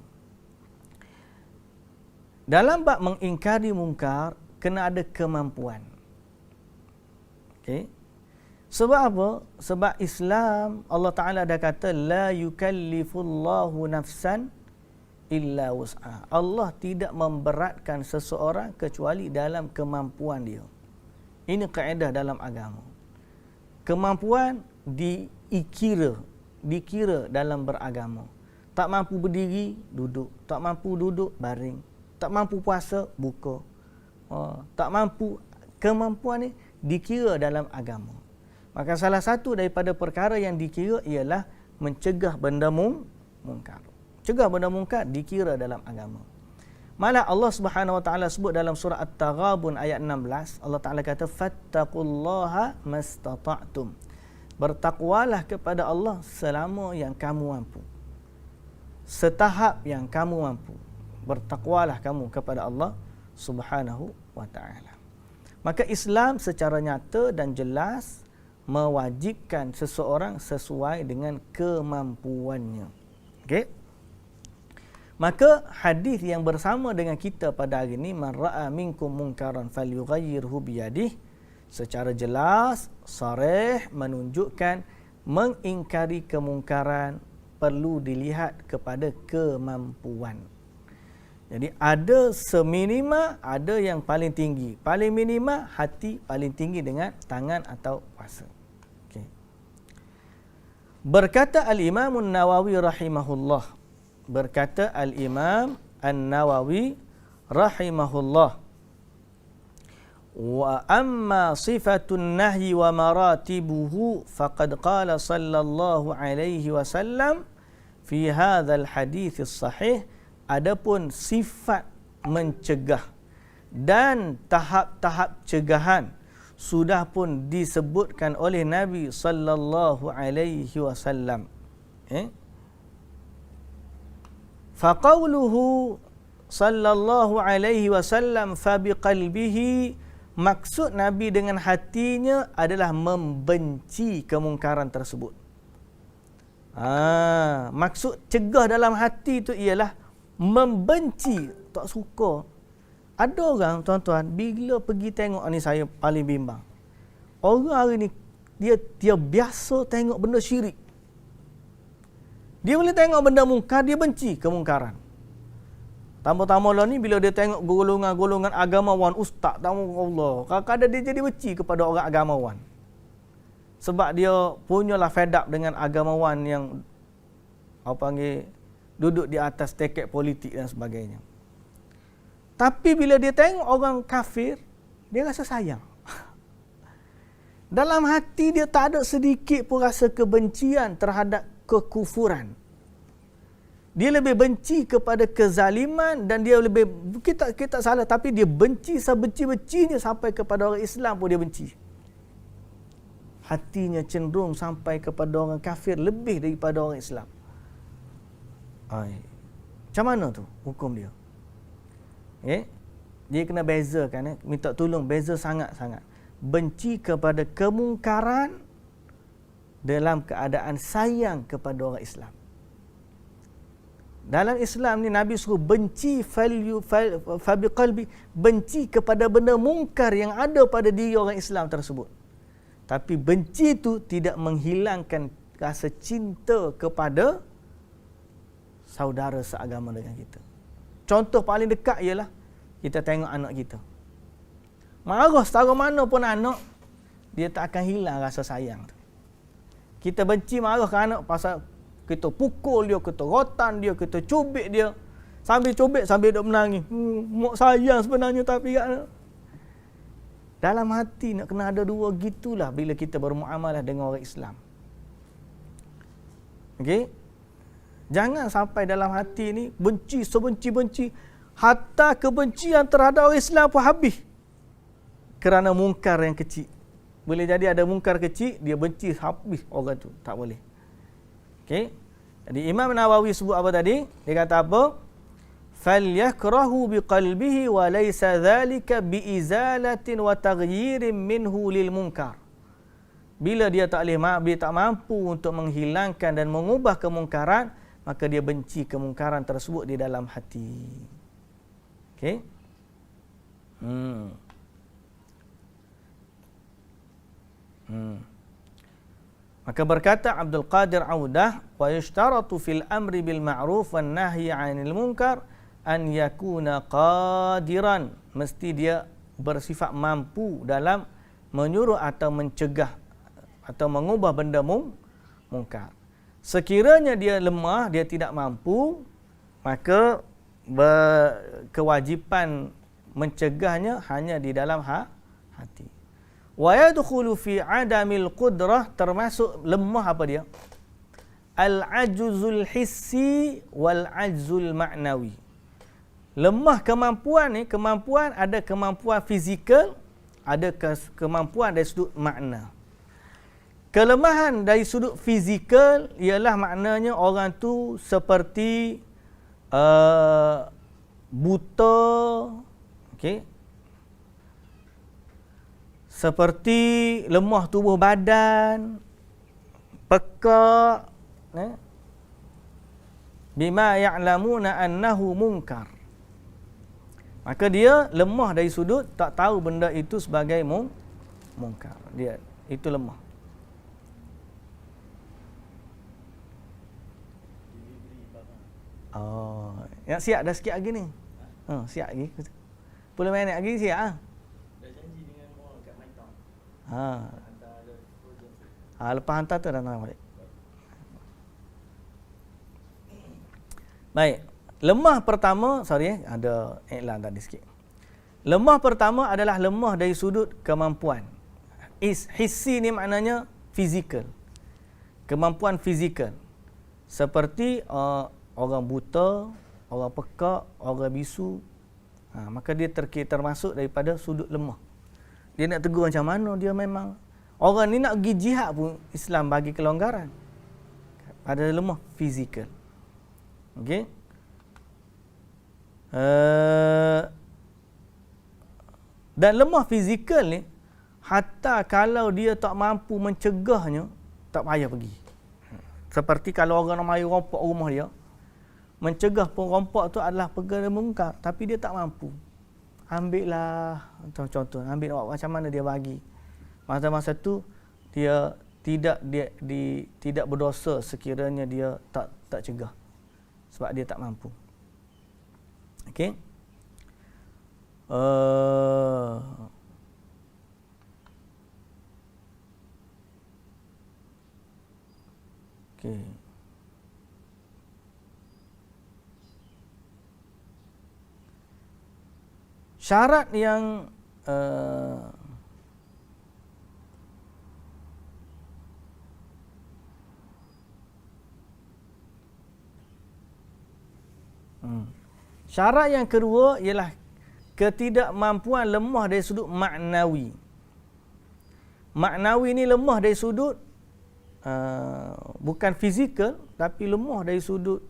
Dalam bab mengingkari mungkar, kena ada kemampuan. Sebab apa? Sebab Islam, Allah Ta'ala dah kata, la yukallifullahu nafsan illa wus'ah. Allah tidak memberatkan seseorang kecuali dalam kemampuan dia. Ini kaedah dalam agama. Kemampuan dikira dalam beragama. Tak mampu berdiri, duduk. Tak mampu duduk, baring. Tak mampu puasa, buka. Tak mampu, kemampuan ni dikira dalam agama. Maka salah satu daripada perkara yang dikira ialah mencegah benda mungkar. Cegah benda mungkar dikira dalam agama. Malah Allah Subhanahu wa taala sebut dalam surah At-Taghabun ayat 16, Allah Taala kata fattaqullaha mastata'tum. Bertakwalah kepada Allah selama yang kamu mampu. Setahap yang kamu mampu. Bertakwalah kamu kepada Allah Subhanahu wa taala. Maka Islam secara nyata dan jelas mewajibkan seseorang sesuai dengan kemampuannya. Okey? Maka hadis yang bersama dengan kita pada hari ini, man ra'a minkum munkaran falyughayyirhu biyadihi, secara jelas, sarih menunjukkan mengingkari kemungkaran perlu dilihat kepada kemampuan. Jadi ada seminima, ada yang paling tinggi. Paling minima hati, paling tinggi dengan tangan atau kuasa. Okay. Berkata Al-Imam An-Nawawi rahimahullah. Berkata Al-Imam An-Nawawi rahimahullah. Wa amma sifatun nahyi wa maratibuhu faqad qala sallallahu alaihi wasallam fi hadzal hadits sahih. Adapun sifat mencegah dan tahap-tahap cegahan sudah pun disebutkan oleh Nabi sallallahu alaihi wasallam. Faqauluhu sallallahu alaihi wasallam fa biqalbihi, maksud Nabi dengan hatinya adalah membenci kemungkaran tersebut. Maksud cegah dalam hati itu ialah membenci, tak suka. Ada orang, tuan-tuan, bila pergi tengok ni, saya paling bimbang. Orang hari ni dia biasa tengok benda syirik. Dia boleh tengok benda mungkar, dia benci kemungkaran. Tambah-tambah lah ni, bila dia tengok golongan-golongan agamawan, ustaz, Allah, kadang-kadang dia jadi benci kepada orang agamawan. Sebab dia punyalah fed up dengan agamawan yang duduk di atas teket politik dan sebagainya. Tapi bila dia tengok orang kafir, dia rasa sayang. Dalam hati dia tak ada sedikit pun rasa kebencian terhadap kekufuran. Dia lebih benci kepada kezaliman dan dia lebih, kita salah, tapi dia benci sebenci-bencinya sampai kepada orang Islam pun dia benci. Hatinya cenderung sampai kepada orang kafir lebih daripada orang Islam. Macam mana tu hukum dia? Dia kena bezakan, minta tolong, beza sangat-sangat. Benci kepada kemungkaran dalam keadaan sayang kepada orang Islam. Dalam Islam ni Nabi suruh benci fabiqalbi, benci kepada benda mungkar yang ada pada diri orang Islam tersebut. Tapi benci itu tidak menghilangkan rasa cinta kepada saudara seagama dengan kita. Contoh paling dekat ialah kita tengok anak kita. Marah setara mana pun anak, dia tak akan hilang rasa sayang tu. Kita benci marah ke anak pasal kita pukul dia, kita rotan dia, kita cubit dia. Sambil cubit, sambil duk menangis. Mak sayang sebenarnya tapi tak. Dalam hati nak kena ada dua, gitulah bila kita bermuamalah dengan orang Islam. Okey? Jangan sampai dalam hati ni benci, sebenci-benci. Hatta kebencian terhadap orang Islam pun habis. Kerana mungkar yang kecil. Boleh jadi ada mungkar kecil, dia benci habis orang tu. Tak boleh. Okey? Jadi Imam Nawawi sebut apa tadi? Dia kata apa? فَلْيَكْرَهُ بِقَلْبِهِ وَلَيْسَ ذَلِكَ بِإِزَالَةٍ وَتَغْيِيرٍ مِنْهُ لِلْمُنْكَرِ. Bila dia tak mampu untuk menghilangkan dan mengubah kemungkaran, maka dia benci kemungkaran tersebut di dalam hati. Okey? Maka berkata Abdul Qadir Audah, wa yushtaratu fil amri bil ma'ruf wan nahyi 'anil munkar an yakuna qadiran. Mesti dia bersifat mampu dalam menyuruh atau mencegah atau mengubah benda mungkar. Sekiranya dia lemah, dia tidak mampu, maka kewajipan mencegahnya hanya di dalam hati. Wa yadkhulu fi adamil qudrah, termasuk lemah apa dia? Al-ajzul hissi wal ajzul ma'nawi. Lemah kemampuan ni, ada kemampuan fizikal, ada kemampuan dari sudut makna. Kelemahan dari sudut fizikal ialah maknanya orang tu seperti buta, okey, seperti lemah tubuh badan, pekak, bima ya'lamuna annahu munkar. Maka dia lemah dari sudut tak tahu benda itu sebagai mungkar. Dia itu lemah. Oh, yang siap dah sikit lagi ni. Siap lagi. 10 minit lagi siap ah. Dah janji dengan orang kat My Town. Lepas hantar tu dah nak balik. Baik. Lemah pertama, ada iklan tadi sikit. Lemah pertama adalah lemah dari sudut kemampuan. Hissi ni maknanya fizikal. Kemampuan fizikal. Seperti orang buta, orang pekak, orang bisu. Maka dia termasuk daripada sudut lemah. Dia nak tegur macam mana, dia memang orang ni nak pergi jihad pun Islam bagi kelonggaran. Ada lemah fizikal. Okey. Dan lemah fizikal ni, hatta kalau dia tak mampu mencegahnya, tak payah pergi. Seperti kalau orang nak mari rompak rumah dia, mencegah rompak tu adalah perkara mungkar, tapi dia tak mampu. Ambillah, contoh, ambil macam mana dia bagi. Masa-masa tu dia tidak berdosa sekiranya dia tak cegah. Sebab dia tak mampu. Okey. Okey. Syarat yang syarat yang kedua ialah ketidakmampuan lemah dari sudut maknawi. Maknawi ni lemah dari sudut bukan fizikal, tapi lemah dari sudut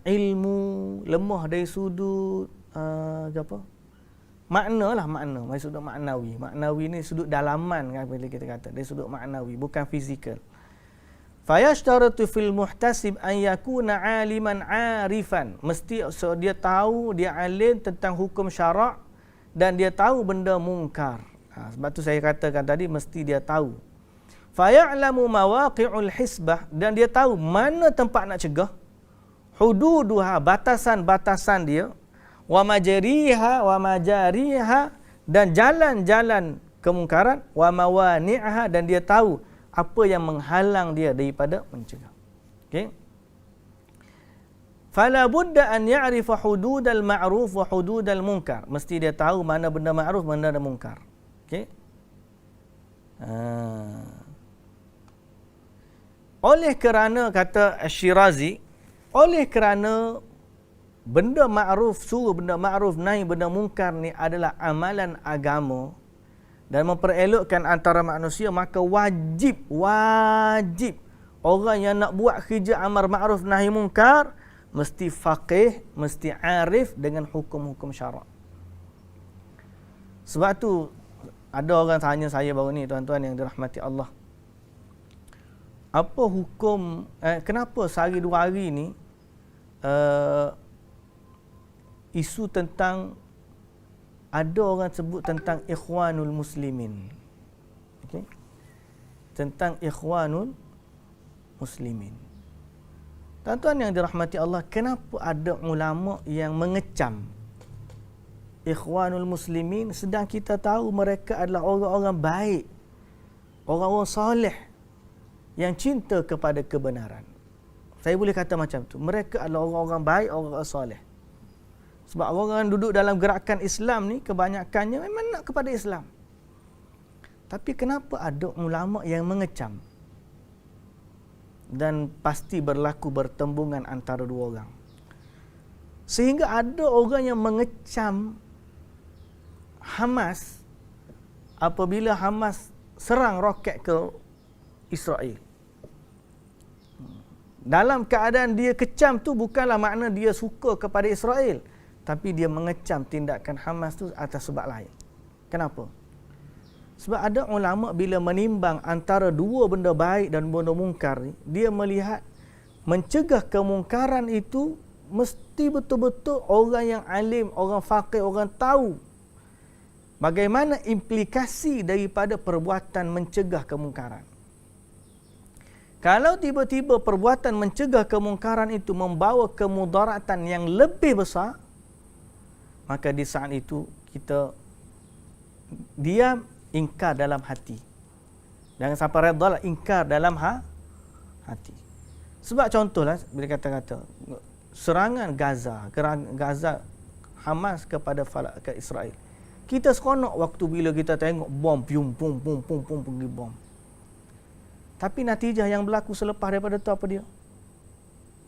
ilmu, lemah dari sudut makna lah, makna dari sudut maknawi. Maknawi ni sudut dalaman kan, bila kita kata dari sudut maknawi, bukan fizikal. Fayashtaratu fil muhtasib an yakuna aliman arifan. Mesti dia tahu, dia alim tentang hukum syarak dan dia tahu benda mungkar. Sebab tu saya katakan tadi, mesti dia tahu. Faya'lamu mawaqi'ul hisbah, dan dia tahu mana tempat nak cegah, hududuha, batasan-batasan dia, wa majriha wa majariha, dan jalan-jalan kemungkaran, wa mawani'aha, dan dia tahu apa yang menghalang dia daripada mencegah. Okey. Fala budda an ya'rifa hududal ma'ruf wa hududal munkar. Mesti dia tahu mana benda ma'ruf, mana benda munkar. Okey. Oleh kerana, kata Asy-Syirazi, oleh kerana benda ma'ruf, suruh benda ma'ruf, nahi benda munkar ni adalah amalan agama dan memperelokkan antara manusia, maka wajib orang yang nak buat kerja amar ma'ruf nahi munkar mesti faqih, mesti arif dengan hukum-hukum syarak. Sebab tu ada orang tanya saya baru ni, tuan-tuan yang dirahmati Allah, apa hukum kenapa sehari dua hari ni isu tentang, ada orang sebut tentang ikhwanul muslimin. Okey. Tentang ikhwanul muslimin. Tuan-tuan yang dirahmati Allah, kenapa ada ulama yang mengecam ikhwanul muslimin sedang kita tahu mereka adalah orang-orang baik, orang-orang soleh yang cinta kepada kebenaran. Saya boleh kata macam tu. Mereka adalah orang-orang baik, orang-orang soleh. Sebab orang duduk dalam gerakan Islam ni kebanyakannya memang nak kepada Islam. Tapi kenapa ada ulama yang mengecam? Dan pasti berlaku bertembungan antara dua orang. Sehingga ada orang yang mengecam Hamas apabila Hamas serang roket ke Israel. Dalam keadaan dia kecam tu bukanlah makna dia suka kepada Israel, tapi dia mengecam tindakan Hamas tu atas sebab lain. Kenapa? Sebab ada ulama bila menimbang antara dua benda baik dan benda mungkar ni, dia melihat mencegah kemungkaran itu mesti betul-betul orang yang alim, orang faqih, orang tahu bagaimana implikasi daripada perbuatan mencegah kemungkaran. Kalau tiba-tiba perbuatan mencegah kemungkaran itu membawa kemudaratan yang lebih besar, maka di saat itu kita diam, ingkar dalam hati. Jangan sampai redha lah, ingkar dalam hati. Sebab contohlah bila kata-kata serangan Gaza Hamas kepada ke Israel. Kita seronok waktu bila kita tengok bom, pium, pum, pum, pum, pum, pergi bom. Tapi natijah yang berlaku selepas daripada tu apa dia?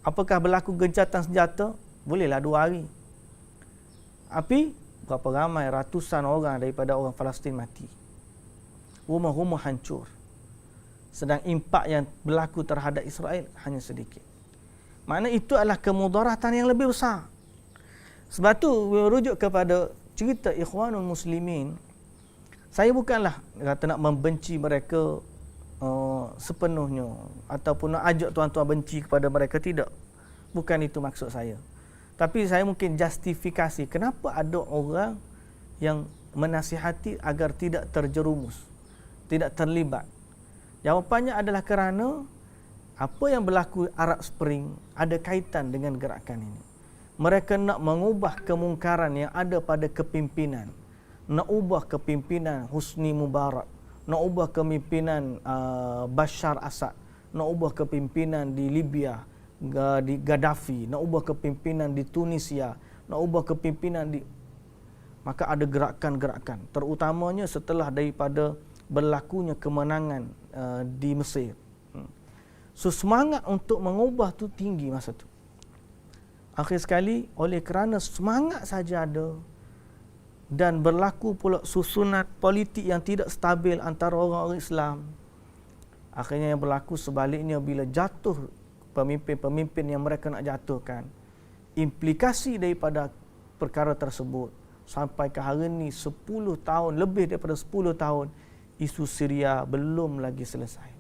Apakah berlaku gencatan senjata? Bolehlah 2 hari. Tapi berapa ramai ratusan orang daripada orang Palestin mati. Rumah-rumah hancur. Sedang impak yang berlaku terhadap Israel hanya sedikit. Makna itu adalah kemudaratan yang lebih besar. Sebab tu merujuk kepada cerita Ikhwanul Muslimin. Saya bukanlah kata nak membenci mereka sepenuhnya ataupun nak ajak tuan-tuan benci kepada mereka, tidak. Bukan itu maksud saya. Tapi saya mungkin justifikasi kenapa ada orang yang menasihati agar tidak terjerumus, tidak terlibat. Jawapannya adalah kerana apa yang berlaku Arab Spring ada kaitan dengan gerakan ini. Mereka nak mengubah kemungkaran yang ada pada kepimpinan. Nak ubah kepimpinan Husni Mubarak. Nak ubah kepimpinan Bashar Assad. Nak ubah kepimpinan di Libya, di Gaddafi. Nak ubah kepimpinan di Tunisia. Nak ubah kepimpinan di... Maka ada gerakan-gerakan. Terutamanya setelah daripada berlakunya kemenangan di Mesir. So semangat untuk mengubah tu tinggi masa tu. Akhir sekali oleh kerana semangat saja ada dan berlaku pula susunan politik yang tidak stabil antara orang-orang Islam, akhirnya yang berlaku sebaliknya bila jatuh pemimpin-pemimpin yang mereka nak jatuhkan, implikasi daripada perkara tersebut sampai ke hari ini 10 tahun, lebih daripada 10 tahun, isu Syria belum lagi selesai.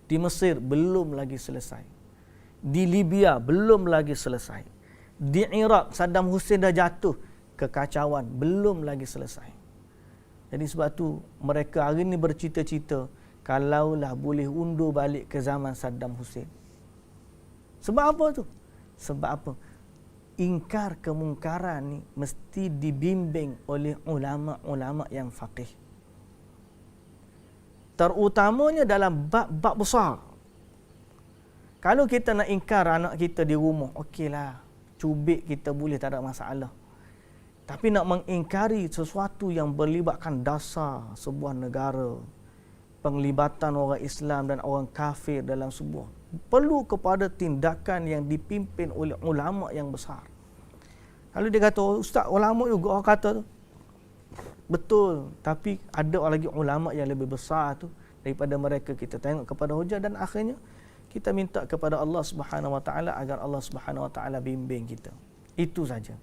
Di Mesir belum lagi selesai. Di Libya belum lagi selesai. Di Iraq Saddam Hussein dah jatuh, kekacauan belum lagi selesai. Jadi sebab tu mereka hari ini bercita-cita kalaulah boleh undur balik ke zaman Saddam Hussein. Sebab apa tu? Sebab apa? Ingkar kemungkaran ni mesti dibimbing oleh ulama-ulama yang faqih. Terutamanya dalam bab-bab besar. Kalau kita nak ingkar anak kita di rumah, okeylah, cubit kita boleh, tak ada masalah. Tapi nak mengingkari sesuatu yang berlibatkan dasar sebuah negara, penglibatan orang Islam dan orang kafir dalam sebuah, perlu kepada tindakan yang dipimpin oleh ulama yang besar. Kalau dia kata, ustaz, ulama juga orang kata tu. Betul, tapi ada lagi ulama yang lebih besar tu daripada mereka. Kita tengok kepada hujah dan akhirnya kita minta kepada Allah Subhanahu Wa Taala agar Allah Subhanahu Wa Taala bimbing kita. Itu saja.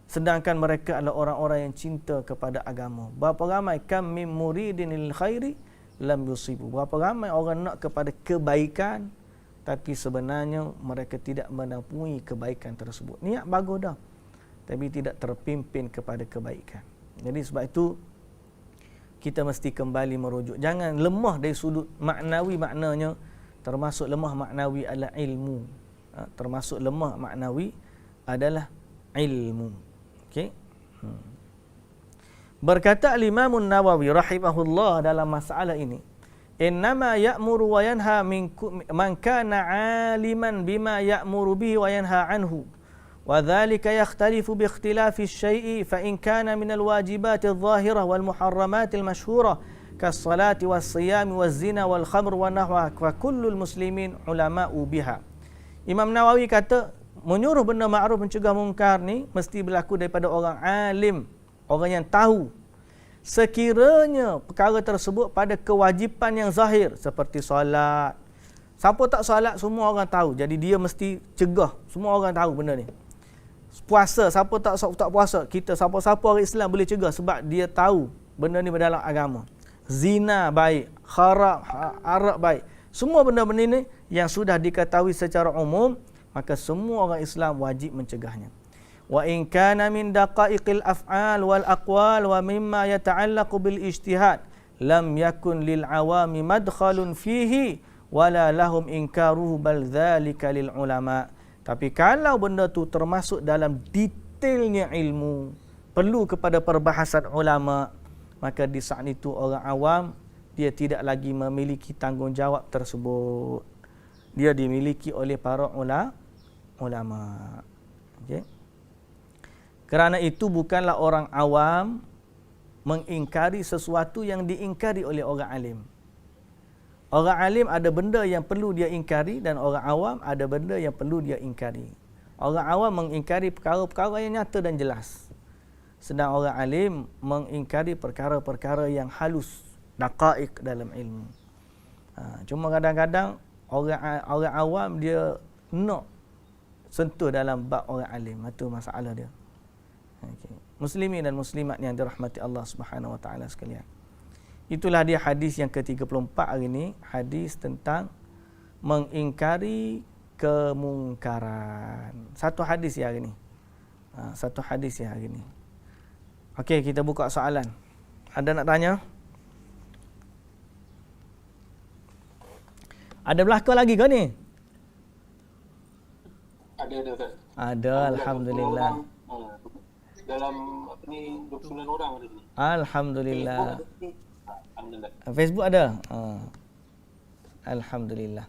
Sedangkan mereka adalah orang-orang yang cinta kepada agama. Berapa ramai kam mim muridin lil khairi lam yusibu. Berapa ramai orang nak kepada kebaikan tapi sebenarnya mereka tidak menemui kebaikan tersebut. Niat bagus dah, tapi tidak terpimpin kepada kebaikan. Jadi sebab itu kita mesti kembali merujuk. Jangan lemah dari sudut maknawi, maknanya termasuk lemah maknawi adalah ilmu. Termasuk lemah maknawi adalah ilmu. Okey. Berkata Imam Nawawi rahimahullah dalam masalah ini, innama ya'muru wa yanha man kana 'aliman bima ya'muru bihi wa yanha anhu. وذلك يختلف باختلاف الشيء فإن كان من الواجبات الظاهرة والمحرمات المشهورة كالصلاة والصيام والزنا والخمر ونحوها فكل المسلمين علماء بها. Imam Nawawi kata menyuruh benda ma'ruf mencegah mungkar ni mesti berlaku daripada orang alim, orang yang tahu. Sekiranya perkara tersebut pada kewajipan yang zahir seperti solat. Siapa tak solat semua orang tahu. Jadi dia mesti cegah. Semua orang tahu benda ni. Puasa, siapa tak puasa, kita siapa-siapa orang Islam boleh cegah sebab dia tahu benda ni dalam agama. Zina baik, arak baik. Semua benda-benda ni yang sudah diketahui secara umum, maka semua orang Islam wajib mencegahnya. Wa in kana min daqaiqil af'al wal aqwal wa mimma yata'allaqu bil ijtihad lam yakun lil awami madkhalun fihi wala lahum inkaruhu bal dhalika lil ulama. Tapi kalau benda tu termasuk dalam detailnya ilmu, perlu kepada perbahasan ulama, maka di saat itu orang awam dia tidak lagi memiliki tanggungjawab tersebut. Dia dimiliki oleh para ulama. Okey. Kerana itu bukanlah orang awam mengingkari sesuatu yang diingkari oleh orang alim. Orang alim ada benda yang perlu dia ingkari dan orang awam ada benda yang perlu dia ingkari. Orang awam mengingkari perkara-perkara yang nyata dan jelas. Sedang orang alim mengingkari perkara-perkara yang halus, daqaiq dalam ilmu. Cuma kadang-kadang orang awam dia nak sentuh dalam bab orang alim. Itu masalah dia. Okay. Muslimin dan muslimat yang dirahmati Allah Subhanahu wa taala sekalian. Itulah dia hadis yang ke-34 hari ini, hadis tentang mengingkari kemungkaran. Satu hadis ya hari ini. Satu hadis ya hari ini. Okey, kita buka soalan. Ada nak tanya? Ada belakang lagi ke ni? Ada Ustaz. Ada, alhamdulillah. Dalam apa ni 29 orang ada ni. Alhamdulillah. Alhamdulillah. Facebook ada? Alhamdulillah.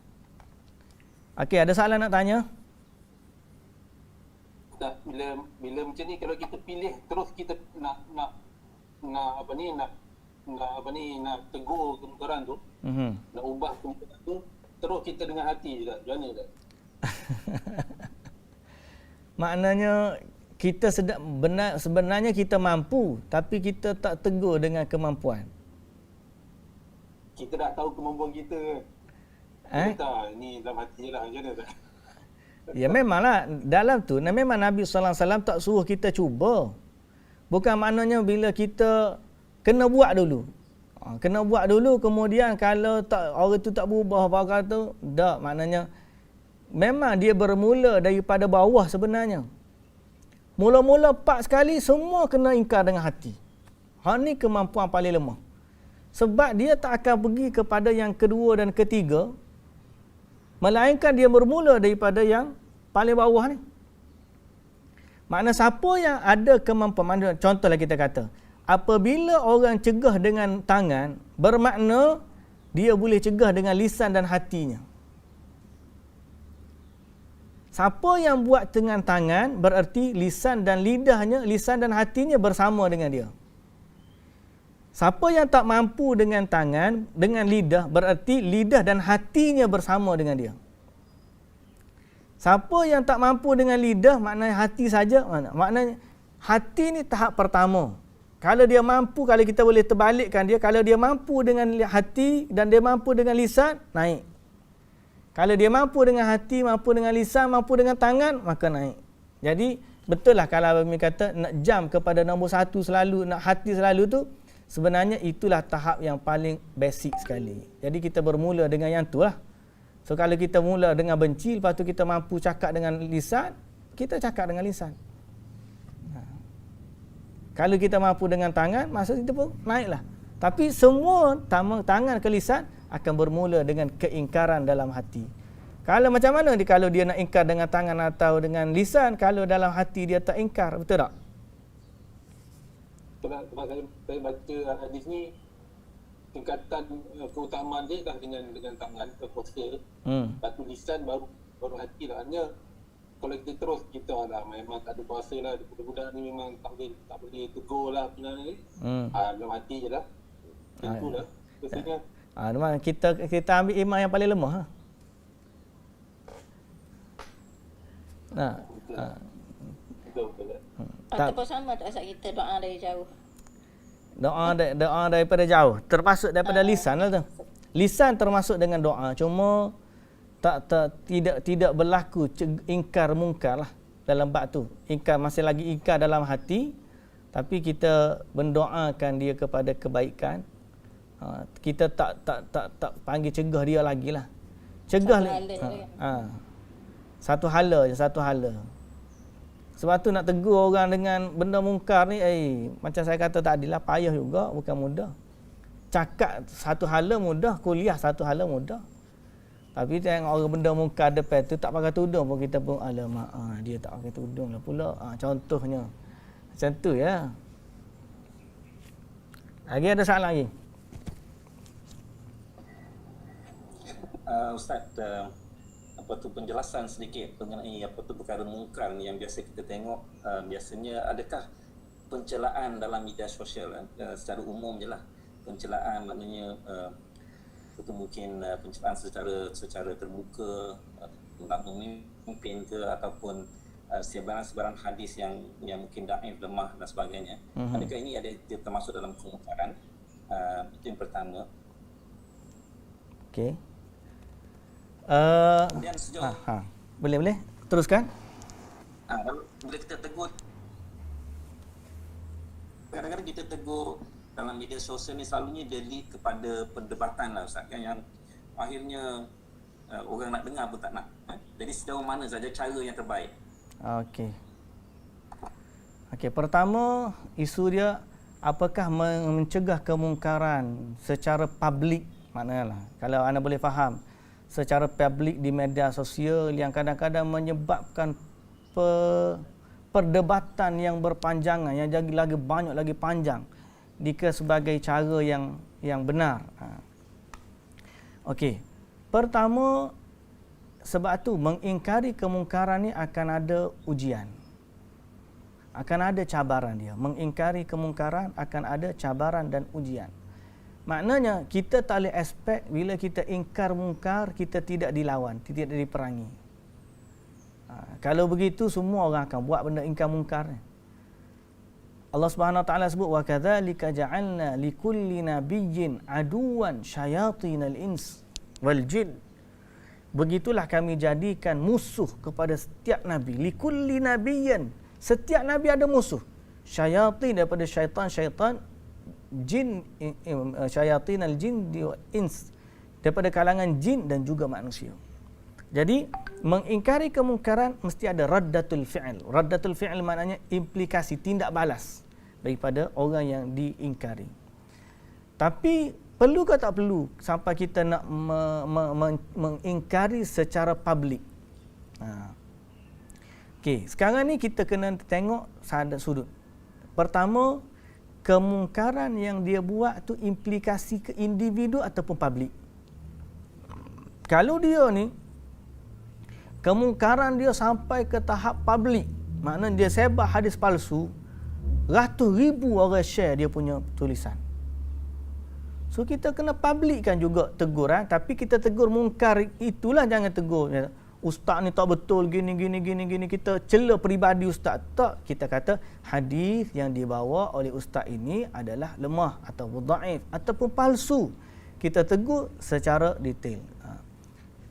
Okey, ada soalan nak tanya? Tak, bila macam ni kalau kita pilih terus kita nak apa ni nak tegur kemungkaran tu, nak ubah kemungkaran tu, terus kita dengan hati juga. Macam mana tak? Maknanya kita sebenarnya kita mampu tapi kita tak tegur dengan kemampuan. Kita dah tahu kemampuan kita. Tak, ni dalam hati je lah. Macam mana tak? Ya memanglah dalam tu memang Nabi sallallahu alaihi wasallam tak suruh kita cuba. Bukan maknanya bila kita kena buat dulu. Kena buat dulu kemudian kalau tak orang tu tak berubah apa kata, tak, maknanya memang dia bermula daripada bawah sebenarnya. Mula-mula pak sekali semua kena ingkar dengan hati. Ni kemampuan paling lemah. Sebab dia tak akan pergi kepada yang kedua dan ketiga, melainkan dia bermula daripada yang paling bawah ni. Makna siapa yang ada kemampuan, contohlah kita kata, apabila orang cegah dengan tangan, bermakna dia boleh cegah dengan lisan dan hatinya. Siapa yang buat dengan tangan, bererti lisan dan lidahnya, lisan dan hatinya bersama dengan dia. Siapa yang tak mampu dengan tangan, dengan lidah, bererti lidah dan hatinya bersama dengan dia. Siapa yang tak mampu dengan lidah, maknanya hati saja. Maknanya hati ni tahap pertama. Kalau dia mampu, kalau kita boleh terbalikkan dia, kalau dia mampu dengan hati dan dia mampu dengan lisan, naik. Kalau dia mampu dengan hati, mampu dengan lisan, mampu dengan tangan, maka naik. Jadi, betul lah kalau Abang kata nak jam kepada nombor satu selalu, nak hati selalu tu, sebenarnya itulah tahap yang paling basic sekali. Jadi, kita bermula dengan yang tu lah. So, kalau kita mula dengan benci, lepas tu kita mampu cakap dengan lisan, kita cakap dengan lisan. Kalau kita mampu dengan tangan, maksud kita pun naiklah. Tapi semua tangan ke lisan akan bermula dengan keingkaran dalam hati. Kalau macam mana kalau dia nak ingkar dengan tangan atau dengan lisan, kalau dalam hati dia tak ingkar, betul tak? Sebab saya baca hadis ni, tingkatan keutamaan dia dah dengan tangan ke kuasa. Lepas tu lisan baru hati lah. Hanya kalau kita terus kita lah memang tak ada kuasa lah, budak-budak ni memang tak boleh tegur lah ni. Dalam hati je lah. Itulah biasanya. Kita ambil iman yang paling lemah. Betul. Ataupun sama tak Ustaz, kita doa dari jauh. Doa daripada jauh, termasuk daripada lisan lah tu. Lisan termasuk dengan doa, cuma tidak berlaku ingkar mungkar lah dalam bab tu. Ingkar masih lagi ingkar dalam hati, tapi kita mendoakan dia kepada kebaikan. Kita tak panggil cegah dia lagi lah. Cegah satu hala je. Sebab tu nak tegur orang dengan benda mungkar ni, macam saya kata tadi lah, payah juga, bukan mudah. Cakap satu hala mudah, kuliah satu hala mudah. Tapi tengok orang benda mungkar depan tu tak pakai tudung pun kita pun alamak, dia tak pakai tudung lah pula. Contohnya. Macam tu ya. Lagi ada soalan lagi? Ustaz, penjelasan sedikit mengenai perkara mungkar ni yang biasa kita tengok. Biasanya adakah pencelaan dalam media sosial secara umum je lah, pencelaan maknanya mungkin pencelaan secara terbuka tentang pemimpin ke, ataupun sebarang hadis yang mungkin daif, lemah dan sebagainya. Adakah ini dia termasuk dalam kemungkaran? Itu yang pertama. Okey. Kemudian sejauh Boleh teruskan. Bila kita tegur, kadang-kadang kita tegur dalam media sosial ni selalunya dia lead kepada perdebatan lah Ustaz, yang akhirnya orang nak dengar pun tak nak. Jadi sejauh mana saja cara yang terbaik? Okey, pertama isu dia apakah mencegah kemungkaran secara publik, maknanya kalau anda boleh faham, secara publik di media sosial yang kadang-kadang menyebabkan perdebatan yang berpanjangan, yang jadi lagi panjang jika sebagai cara yang benar. Okey. Pertama, sebab tu mengingkari kemungkaran ni akan ada ujian. Akan ada cabaran dia. Mengingkari kemungkaran akan ada cabaran dan ujian. Maknanya kita tak boleh expect bila kita ingkar mungkar kita tidak dilawan, tidak diperangi. Kalau begitu semua orang akan buat benda ingkar mungkar ni. Allah Subhanahu Wa Taala sebut wa kadzalika ja'alna likulli nabiyyin aduwan syayatinal ins wal jin. Begitulah kami jadikan musuh kepada setiap nabi. Likulli nabiyyin, setiap nabi ada musuh. Syayatin daripada syaitan, jin, syayatinal jin wa ins, daripada kalangan jin dan juga manusia. Jadi mengingkari kemungkaran mesti ada raddatul fi'il. Raddatul fi'il maknanya implikasi, tindak balas daripada orang yang diingkari. Tapi perlu ke tak perlu sampai kita nak mengingkari secara publik? Okey, sekarang ni kita kena tengok ada sudut. Pertama, kemungkaran yang dia buat tu implikasi ke individu ataupun publik. Kalau dia ni kemungkaran dia sampai ke tahap publik, maknanya dia sebar hadis palsu, ratus ribu orang share dia punya tulisan. So kita kena publikkan juga teguran, tapi kita tegur mungkar itulah, jangan tegur ustaz ni tak betul gini, kita cela peribadi ustaz. Tak, kita kata hadis yang dibawa oleh ustaz ini adalah lemah atau dhaif ataupun palsu. Kita tegur secara detail.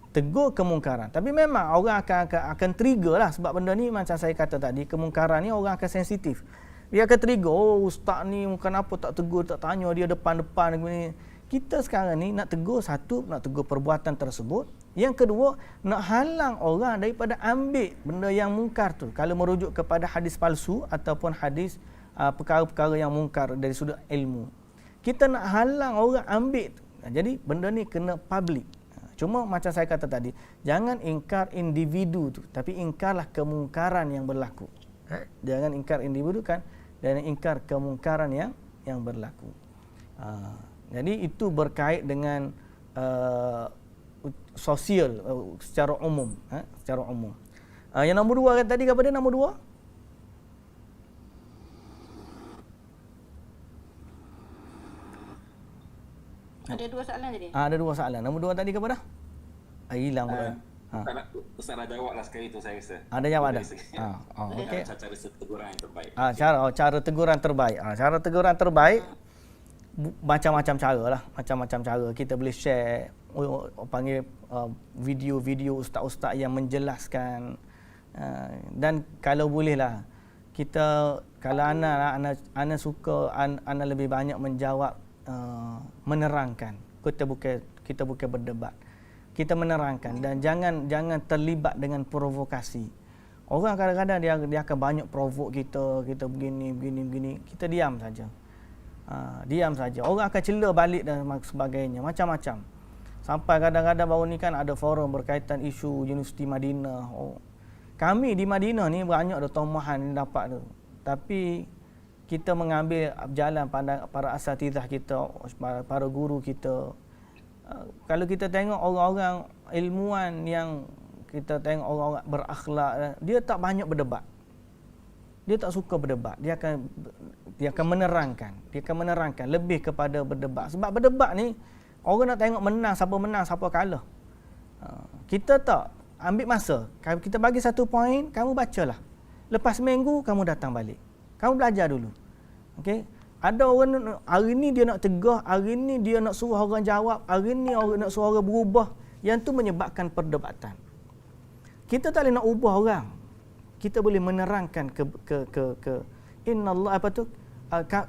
Tegur kemungkaran. Tapi memang orang akan trigger lah, sebab benda ni macam saya kata tadi, kemungkaran ni orang akan sensitif. Dia akan trigger, oh ustaz ni kenapa tak tegur, tak tanya dia depan-depan begini. Kita sekarang ni nak tegur, satu, nak tegur perbuatan tersebut. Yang kedua, nak halang orang daripada ambil benda yang mungkar tu. Kalau merujuk kepada hadis palsu ataupun hadis perkara-perkara yang mungkar dari sudut ilmu, kita nak halang orang ambil. Jadi benda ni kena public. Cuma macam saya kata tadi, jangan ingkar individu tu, tapi ingkarlah kemungkaran yang berlaku. Jangan ingkar individu kan, dan ingkar kemungkaran yang berlaku. Jadi itu berkait dengan sosial secara umum, secara umum. Yang nombor dua tadi apa dia nombor dua? Ada dua soalan tadi. Ada dua soalan. Nombor dua tadi kepada? Hilang pula. Ustaz dah jawab lah sekali tu saya rasa. Ada jawab dah. Okey. Cara teguran yang terbaik. Cara teguran terbaik. Cara teguran terbaik macam-macam cara lah. Macam-macam cara. Kita boleh share, panggil video-video ustaz-ustaz yang menjelaskan. Dan kalau boleh lah, kita, kalau Ana suka, Ana lebih banyak menjawab, menerangkan. Kita bukan berdebat. Kita menerangkan dan jangan terlibat dengan provokasi. Orang kadang-kadang dia akan banyak provok kita begini. Kita diam saja. Diam saja. Orang akan cela balik dan sebagainya, macam-macam. Sampai kadang-kadang baru ni kan ada forum berkaitan isu Universiti Madinah. Kami di Madinah ni banyak ada tomahan yang dapat tu. Tapi kita mengambil jalan para asatidzah kita, para guru kita. Kalau kita tengok orang-orang ilmuwan yang kita tengok orang-orang berakhlak, dia tak banyak berdebat. Dia tak suka berdebat. Dia akan menerangkan lebih kepada berdebat. Sebab berdebat ni orang nak tengok menang, siapa kalah. Kita tak ambil masa. Kalau kita bagi satu poin, kamu bacalah. Lepas seminggu kamu datang balik. Kamu belajar dulu. Okey? Ada orang hari ni dia nak tegah, hari ni dia nak suruh orang jawab, hari ni orang nak suruh orang berubah. Yang tu menyebabkan perdebatan. Kita tak boleh nak ubah orang. Kita boleh menerangkan innallah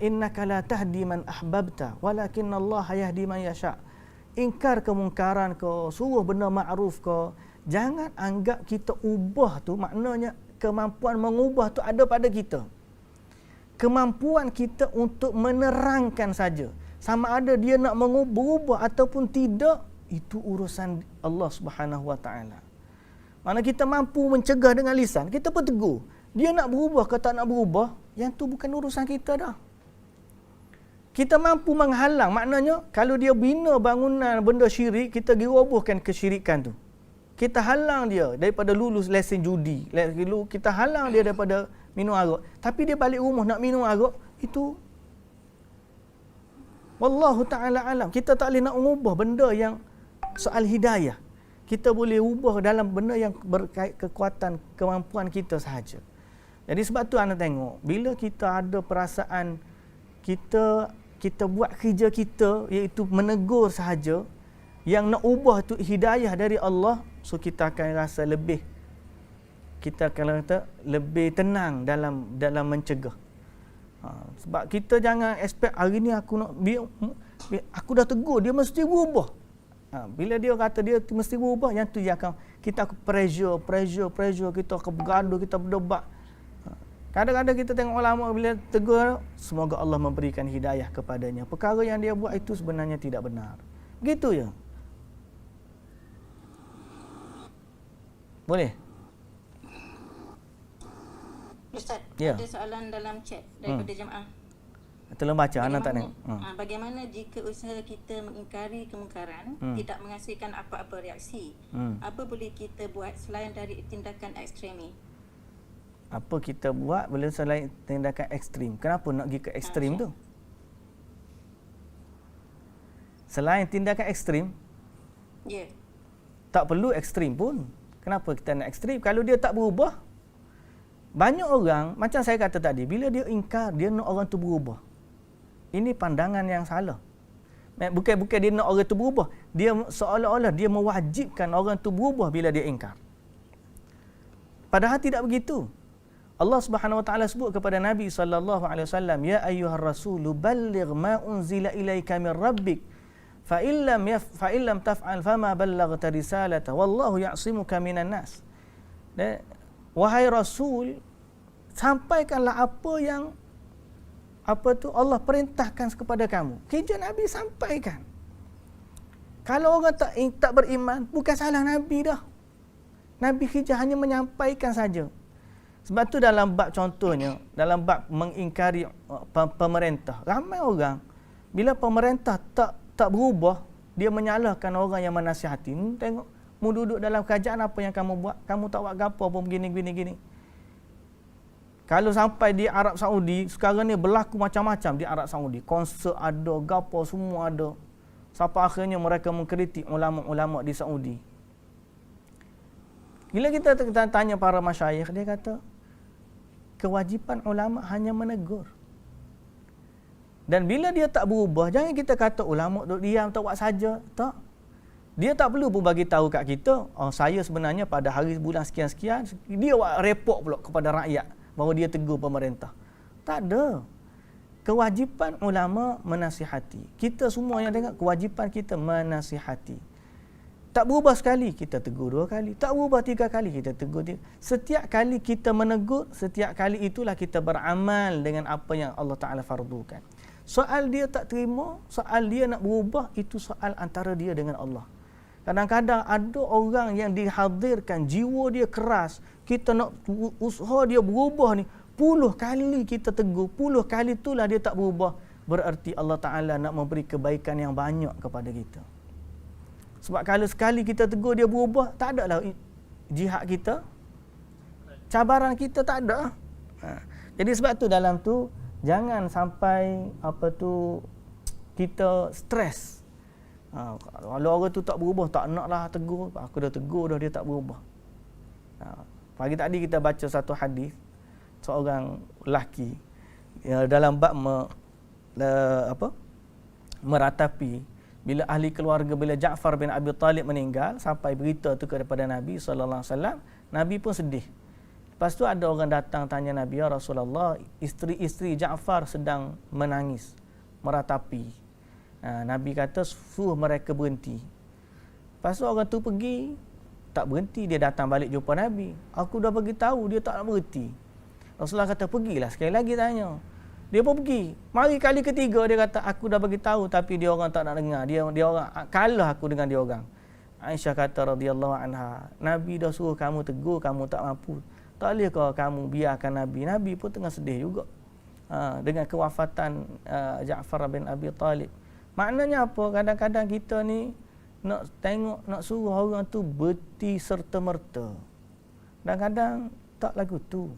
innaka la tahdi man ahbabta walakinnallaha yahdi man yasha. Ingkar kemungkaran ke, suruh benda makruf ke, jangan anggap kita ubah tu maknanya kemampuan mengubah tu ada pada kita. Kemampuan kita untuk menerangkan saja. Sama ada dia nak berubah ataupun tidak, itu urusan Allah Subhanahu wa taala. Mana kita mampu mencegah dengan lisan, kita pun tegur. Dia nak berubah ke tak nak berubah, yang tu bukan urusan kita dah. Kita mampu menghalang, maknanya kalau dia bina bangunan benda syirik, kita robohkan kesyirikan tu. Kita halang dia daripada lulus lesen judi. Kita halang dia daripada minum arak. Tapi dia balik rumah nak minum arak, itu wallahu ta'ala alam. Kita tak boleh nak mengubah benda yang soal hidayah. Kita boleh ubah dalam benda yang berkait kekuatan, kemampuan kita sahaja. Jadi sebab tu anda tengok, bila kita ada perasaan kita buat kerja kita, iaitu menegur sahaja, yang nak ubah tu hidayah dari Allah, so kita akan rasa lebih, kita akan kata lebih tenang dalam mencegah. Sebab kita jangan expect hari ni aku aku dah tegur, dia mesti berubah. Bila dia kata dia mesti berubah, yang tu yang akan kita pressure, kita akan bergaduh, kita berdebat. Kadang-kadang kita tengok ulama bila tegur, semoga Allah memberikan hidayah kepadanya. Perkara yang dia buat itu sebenarnya tidak benar. Begitu ya. Boleh? Ustaz, Ya. ada soalan dalam chat daripada jemaah. Tolong baca, anak tak tengok. Bagaimana jika usaha kita mengingkari kemungkaran tidak menghasilkan apa-apa reaksi? Apa boleh kita buat selain dari tindakan ekstrim ni? Apa kita buat boleh selain tindakan ekstrim? Kenapa nak pergi ke ekstrim tu? Selain tindakan ekstrim, tak perlu ekstrim pun. Kenapa kita nak ekstrim? Kalau dia tak berubah, banyak orang, macam saya kata tadi, bila dia ingkar, dia nak orang tu berubah. Ini pandangan yang salah. Bukan dia nak orang tu berubah. Dia seolah-olah dia mewajibkan orang tu berubah bila dia ingkar. Padahal tidak begitu. Allah Subhanahu wa taala sebut kepada Nabi sallallahu alaihi wasallam, ya ayyuhar rasul balligh ma unzila ilaika min rabbik fa illam taf'al fama ballaghta risalata wallahu ya'simuka minan nas. Wahai rasul, sampaikanlah apa tu Allah perintahkan kepada kamu. Kerja Nabi sampaikan. Kalau orang tak beriman, bukan salah Nabi dah. Nabi kerja hanya menyampaikan saja. Sebab tu dalam bab contohnya, dalam bab mengingkari pemerintah, ramai orang bila pemerintah tak berubah, dia menyalahkan orang yang menasihati. Tengok, mu duduk dalam kerajaan apa yang kamu buat? Kamu tak buat gapo pun gini. Kalau sampai di Arab Saudi, sekarang ni berlaku macam-macam di Arab Saudi. Konsert ada, gapo semua ada. Sampai akhirnya mereka mengkritik ulama-ulama di Saudi. Bila kita tanya para masyayikh, dia kata, kewajipan ulama hanya menegur. Dan bila dia tak berubah, jangan kita kata ulama duduk diam, tak buat saja. Tak. Dia tak perlu pun bagi tahu kat kita, saya sebenarnya pada hari bulan sekian-sekian, dia buat report pula kepada rakyat bahawa dia tegur pemerintah. Tak ada. Kewajipan ulama menasihati. Kita semua yang tengok, kewajipan kita menasihati. Tak berubah sekali, kita tegur 2 kali. Tak berubah 3 kali, kita tegur 3. Setiap kali kita menegur, setiap kali itulah kita beramal dengan apa yang Allah Ta'ala fardukan. Soal dia tak terima, soal dia nak berubah, itu soal antara dia dengan Allah. Kadang-kadang ada orang yang dihadirkan, jiwa dia keras, kita nak usaha dia berubah ni, 10 kali kita tegur, 10 kali itulah dia tak berubah, berarti Allah Ta'ala nak memberi kebaikan yang banyak kepada kita. Sebab kalau sekali kita tegur dia berubah, tak adalah jihad kita, cabaran kita tak ada. Jadi sebab tu dalam tu jangan sampai kita stres. Kalau orang tu tak berubah, tak naklah tegur, aku dah tegur dah dia tak berubah. Pagi tadi kita baca satu hadis seorang lelaki dalam bab meratapi bila ahli keluarga, bila Ja'far bin Abi Talib meninggal, sampai berita tu kepada Nabi sallallahu alaihi wasallam, Nabi pun sedih. Lepas tu ada orang datang tanya Nabi, ya Rasulullah, isteri-isteri Ja'far sedang menangis, meratapi. Nabi kata suruh mereka berhenti. Lepas tu orang tu pergi, tak berhenti, dia datang balik jumpa Nabi. Aku dah bagi tahu dia tak nak berhenti. Rasulullah kata pergilah sekali lagi tanya. Dia pun pergi. Mari kali ketiga dia kata aku dah bagi tahu tapi dia orang tak nak dengar. Dia orang kalah aku dengan dia orang. Aisyah kata radhiyallahu anha, Nabi dah suruh kamu tegur, kamu tak mampu. Tak boleh kau kamu biarkan Nabi. Nabi pun tengah sedih juga. Dengan kewafatan Ja'far bin Abi Talib. Maknanya apa? Kadang-kadang kita ni nak tengok, nak suruh orang tu berhenti serta-merta. Kadang-kadang tak lagu tu.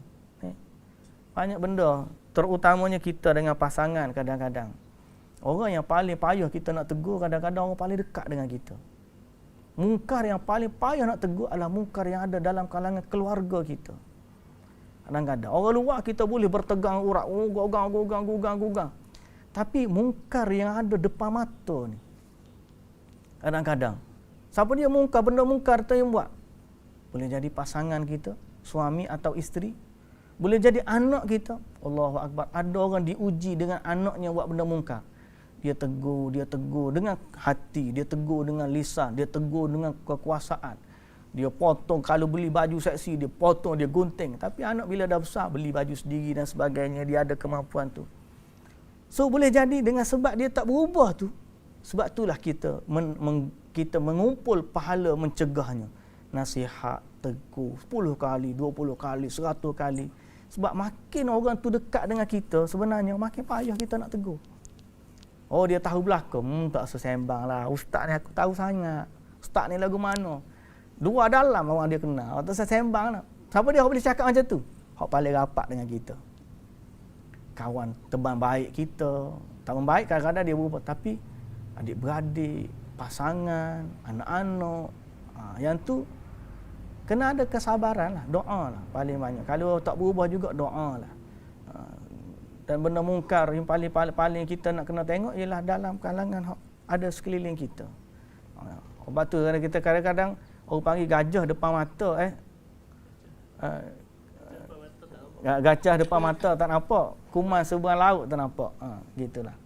Banyak benda, terutamanya kita dengan pasangan kadang-kadang. Orang yang paling payah kita nak tegur kadang-kadang orang paling dekat dengan kita. Mungkar yang paling payah nak tegur adalah mungkar yang ada dalam kalangan keluarga kita. Kadang-kadang orang luar kita boleh bertegang urat, gugang. Tapi mungkar yang ada depan mata ni, kadang-kadang siapa dia mungkar, benda mungkar tu yang buat? Boleh jadi pasangan kita, suami atau isteri. Boleh jadi anak kita. Allahu Akbar. Ada orang diuji dengan anaknya buat benda mungkar. Dia tegur dengan hati, dia tegur dengan lisan, dia tegur dengan kekuasaan. Dia potong, kalau beli baju seksi, dia potong, dia gunting. Tapi anak bila dah besar, beli baju sendiri dan sebagainya, dia ada kemampuan tu. So boleh jadi dengan sebab dia tak berubah tu. Sebab itulah kita mengumpul pahala mencegahnya. Nasihat, tegur 10 kali, 20 kali, 100 kali. Sebab makin orang tu dekat dengan kita, sebenarnya makin payah kita nak tegur. Oh, dia tahu belakang, tak sesembang lah. Ustaz ni aku tahu sangat. Ustaz ni lagu mana? Dua dalam orang dia kenal. Tak sesembang lah. Siapa dia boleh cakap macam tu? Hak paling rapat dengan kita. Kawan, teman baik kita. Teman baik kadang-kadang dia berubah. Tapi adik-beradik, pasangan, anak-anak, yang tu kena ada kesabaran lah, doa lah paling banyak. Kalau tak berubah juga doa lah. Dan benda mungkar yang paling kita nak kena tengok ialah dalam kalangan ada sekeliling kita. Sebab tu kita kadang-kadang orang panggil gajah depan mata gajah depan mata tak nampak, kuman seberang laut tak nampak. Gitulah.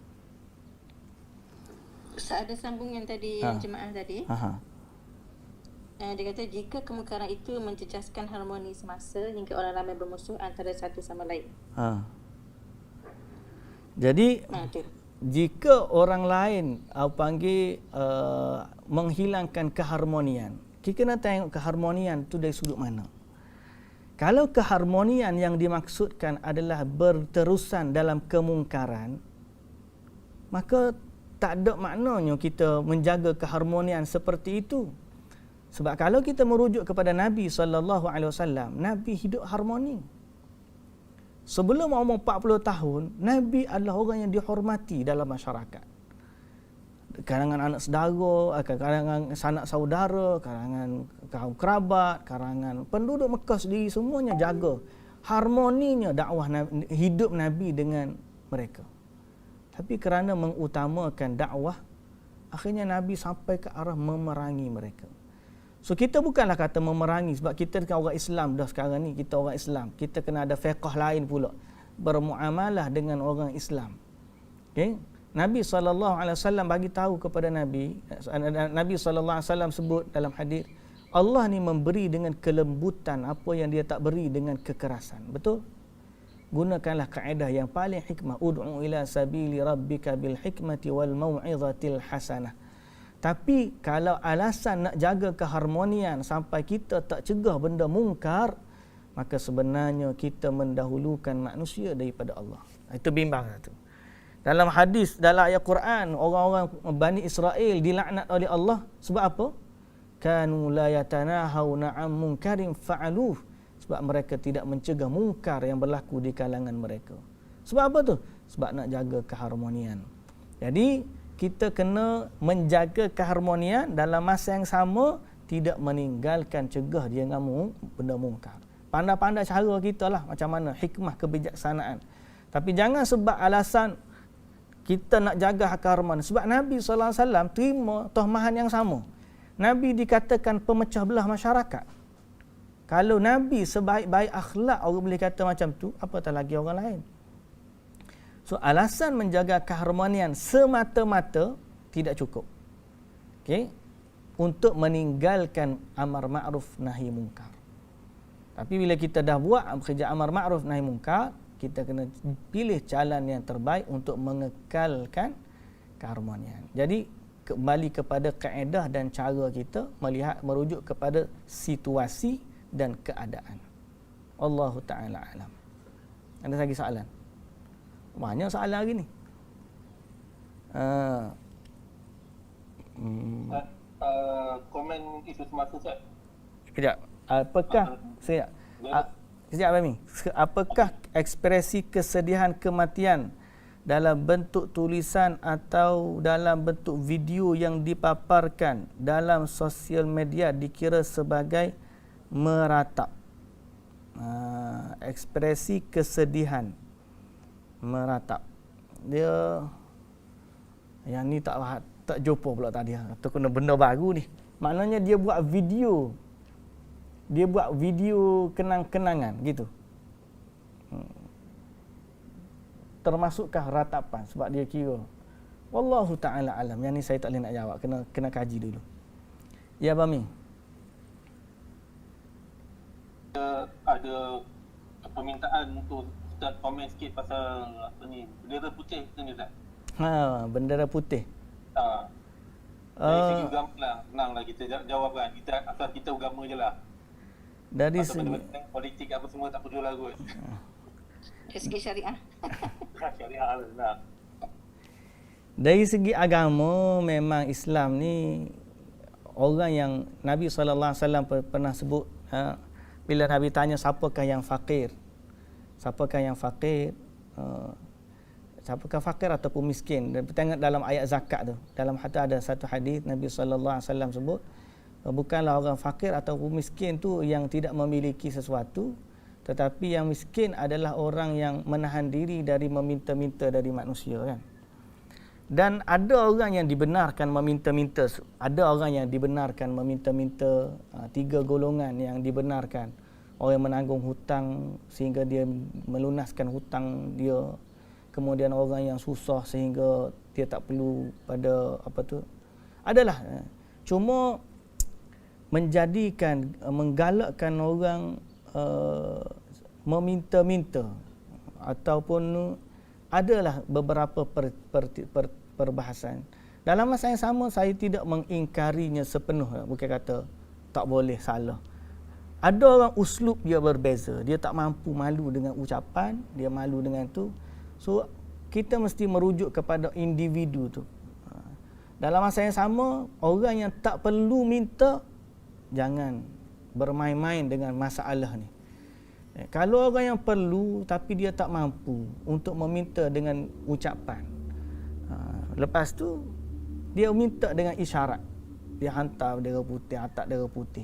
Ustaz, ada sambungan tadi jemaah tadi. Dia kata jika kemungkaran itu menjejaskan harmoni semasa hingga orang ramai bermusuh antara satu sama lain. Jadi jika orang lain menghilangkan keharmonian, kita kena tengok keharmonian itu dari sudut mana. Kalau keharmonian yang dimaksudkan adalah berterusan dalam kemungkaran, maka tak ada maknanya kita menjaga keharmonian seperti itu. Sebab kalau kita merujuk kepada Nabi SAW, Nabi hidup harmoni. Sebelum umur 40 tahun, Nabi adalah orang yang dihormati dalam masyarakat. Kalangan anak saudara, kalangan sanak saudara, kalangan kaum kerabat, kalangan penduduk Mekah sendiri, semuanya jaga harmoninya dakwah hidup Nabi dengan mereka. Tapi kerana mengutamakan dakwah, akhirnya Nabi sampai ke arah memerangi mereka. So kita bukanlah kata memerangi, sebab kita kan orang Islam dah sekarang ni, kita orang Islam. Kita kena ada fiqh lain pula, bermuamalah dengan orang Islam. Okay? Nabi SAW bagi tahu kepada Nabi SAW sebut dalam hadis, Allah ni memberi dengan kelembutan apa yang dia tak beri dengan kekerasan. Betul? Gunakanlah kaedah yang paling hikmah, ud'u ila sabili rabbika bil hikmati wal mau'izatil hasanah. Tapi kalau alasan nak jaga keharmonian sampai kita tak cegah benda mungkar, maka sebenarnya kita mendahulukan manusia daripada Allah. Itu bimbang tu. Dalam hadis, dalam ayat Quran, orang-orang Bani Israel dilaknat oleh Allah sebab apa? kanu la yatanahawna 'an munkarin fa'aluh, sebab mereka tidak mencegah mungkar yang berlaku di kalangan mereka. Sebab apa tu? Sebab nak jaga keharmonian. Jadi kita kena menjaga keharmonian, dalam masa yang sama tidak meninggalkan, cegah dia dengan benda mungkar. Pandai-pandai cara kita lah macam mana, hikmah kebijaksanaan. Tapi jangan sebab alasan kita nak jaga keharmonian. Sebab Nabi SAW terima tohmahan yang sama. Nabi dikatakan pemecah belah masyarakat. Kalau Nabi sebaik-baik akhlak orang boleh kata macam tu, apatah lagi orang lain. So alasan menjaga keharmonian semata-mata tidak cukup. Okey? Untuk meninggalkan amar ma'ruf nahi mungkar. Tapi bila kita dah buat kerja amar ma'ruf nahi mungkar, kita kena pilih jalan yang terbaik untuk mengekalkan keharmonian. Jadi kembali kepada kaedah dan cara kita melihat, merujuk kepada situasi dan keadaan. Allahu ta'ala alam. Ada lagi soalan? Banyak soalan hari ni. Komen isu semasa Ustaz. Sekejap. Sekejap Bami. Apakah ekspresi kesedihan kematian dalam bentuk tulisan atau dalam bentuk video yang dipaparkan dalam sosial media dikira sebagai meratap? Ekspresi kesedihan meratap. Dia yang ni tak jumpa pula tadi. Tu kena benda baru ni. Maknanya dia buat video. Dia buat video kenang-kenangan gitu. Termasukkah ratapan sebab dia kira. Wallahu ta'ala alam. Yang ni saya tak boleh nak jawab, kena kaji dulu. Ya Bami. Ada permintaan untuk Ustaz komen sikit pasal apa ni, bendera putih tu ni Ustaz. Bendera putih. Dari segi agama lah, senanglah kita jawab kan. Asal kita agama je lah. Dari segi politik apa semua tak perlu lah kot. Dari segi syariah. Syariah lah. Dari segi agama, memang Islam ni orang yang Nabi SAW pernah sebut, bila Nabi tanya siapakah yang fakir, siapakah yang fakir, siapakah fakir ataupun miskin. Dan tengok dalam ayat zakat tu, dalam ada satu hadis Nabi SAW sebut, bukanlah orang fakir ataupun miskin tu yang tidak memiliki sesuatu, tetapi yang miskin adalah orang yang menahan diri dari meminta-minta dari manusia kan. Dan ada orang yang dibenarkan meminta-minta, ada orang yang dibenarkan meminta-minta, tiga golongan yang dibenarkan. Orang yang menanggung hutang sehingga dia melunaskan hutang dia, kemudian orang yang susah sehingga dia tak perlu pada apa tu, adalah. Cuma menjadikan, menggalakkan orang meminta-minta ataupun adalah beberapa perbahasan. Dalam masa yang sama, saya tidak mengingkarinya sepenuh. Bukan kata tak boleh, salah. Ada orang uslub dia berbeza. Dia tak mampu, malu dengan ucapan, dia malu dengan tu. So, kita mesti merujuk kepada individu tu. Dalam masa yang sama, orang yang tak perlu minta, jangan bermain-main dengan masalah ni. Kalau orang yang perlu tapi dia tak mampu untuk meminta dengan ucapan, lepas tu dia minta dengan isyarat, dia hantar bendera putih, hantar bendera putih,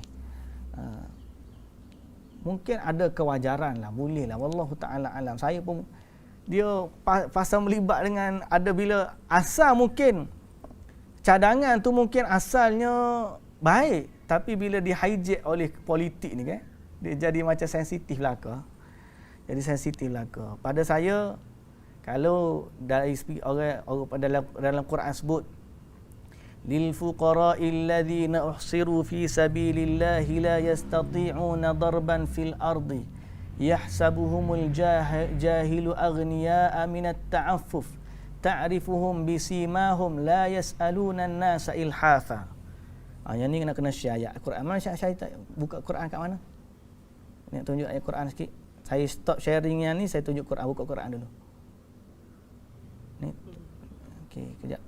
mungkin ada kewajaran lah, boleh lah, wallahu ta'ala alam. Saya pun dia pasal melibat dengan, ada bila asal mungkin cadangan tu mungkin asalnya baik, tapi bila di hijack oleh politik ni kan, dia jadi macam sensitif lah ke. Jadi sensitif lah ke. Pada saya, kalau dari orang dalam Quran sebut, lil fuqara'il ladzina uhsiru fi sabilillahi la yastati'una darban fil ardi yahsabuhumul jahilu aghniya'a minat ta'affuf ta'rifuhum bisimahum la yas'aluna an-nasa ilhafa. Yang ni kena share ayat Quran. Mana saya tak buka Quran kat mana? Nak tunjuk ayat Quran sikit. Saya stop sharing yang ni, saya tunjuk Quran, buka Quran dulu. Ni. Okey, kejap.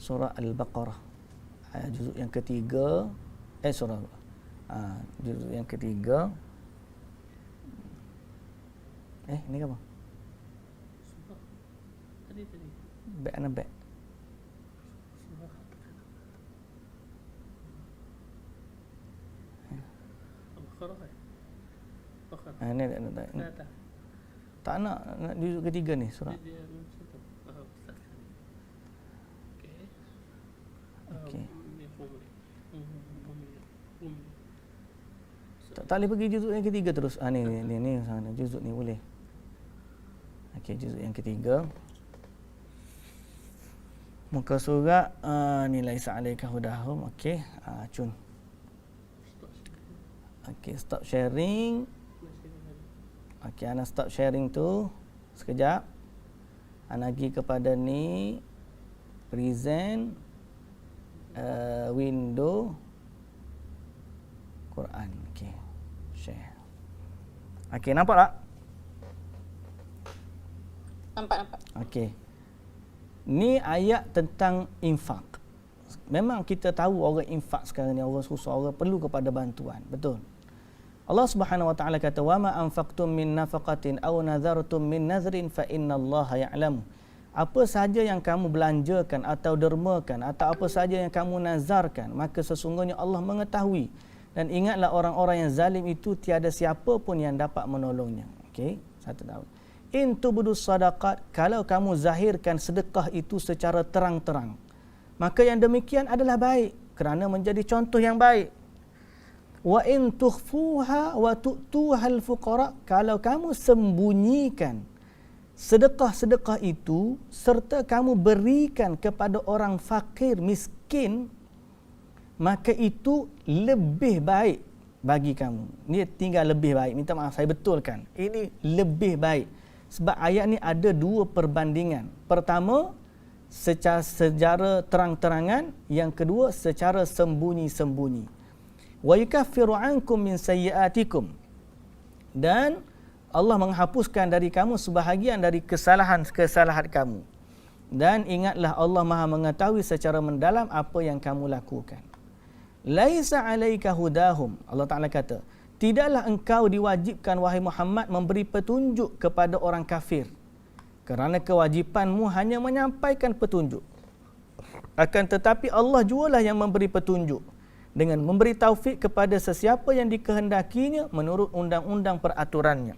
surah Al-Baqarah. Juzuk yang ketiga. Juzuk yang ketiga. Ni apa? Tadi. Back and back. Ni tak nak juzuk ketiga ni surah. Okey. Tak boleh pergi juzuk yang ketiga terus. Ni sana juzuk ni boleh. Okey, juzuk yang ketiga. Muka surat ni laisa alaika hudahum. Okey, cun. Okey, stop sharing. Okey, ana stop sharing tu sekejap. Ana pergi kepada ni present window Quran. Okey, share. Okey, nampak tak? Nampak. Okey. Ni ayat tentang infak. Memang kita tahu orang infak sekarang ni, orang susah, orang perlu kepada bantuan. Betul. Allah Subhanahu wa taala kata, "Wa ma anfaqtum min nafaqatin aw nadhartum min nadhrin fa innallaha ya'lam." Apa sahaja yang kamu belanjakan atau dermakan atau apa sahaja yang kamu nazarkan, maka sesungguhnya Allah mengetahui. Dan ingatlah orang-orang yang zalim itu tiada siapa pun yang dapat menolongnya. Okey, satu tahun. In tubdus sadaqat, kalau kamu zahirkan sedekah itu secara terang-terang, maka yang demikian adalah baik kerana menjadi contoh yang baik. Wa in tukhfuha wa tu'tuha al-fuqara, kalau kamu sembunyikan sedekah-sedekah itu serta kamu berikan kepada orang fakir miskin, maka itu lebih baik bagi kamu. Ni tinggal lebih baik, minta maaf saya betulkan. Ini lebih baik. Sebab ayat ni ada dua perbandingan. Pertama, secara terang-terangan, yang kedua secara sembunyi-sembunyi. Wa yukaffiru ankum min sayyi'atikum, dan Allah menghapuskan dari kamu sebahagian dari kesalahan-kesalahan kamu. Dan ingatlah Allah Maha mengetahui secara mendalam apa yang kamu lakukan. Laisa 'alaika hudahum, Allah Taala kata, tidaklah engkau diwajibkan wahai Muhammad memberi petunjuk kepada orang kafir, kerana kewajipanmu hanya menyampaikan petunjuk. Akan tetapi Allah jualah yang memberi petunjuk dengan memberi taufik kepada sesiapa yang dikehendakinya menurut undang-undang peraturannya.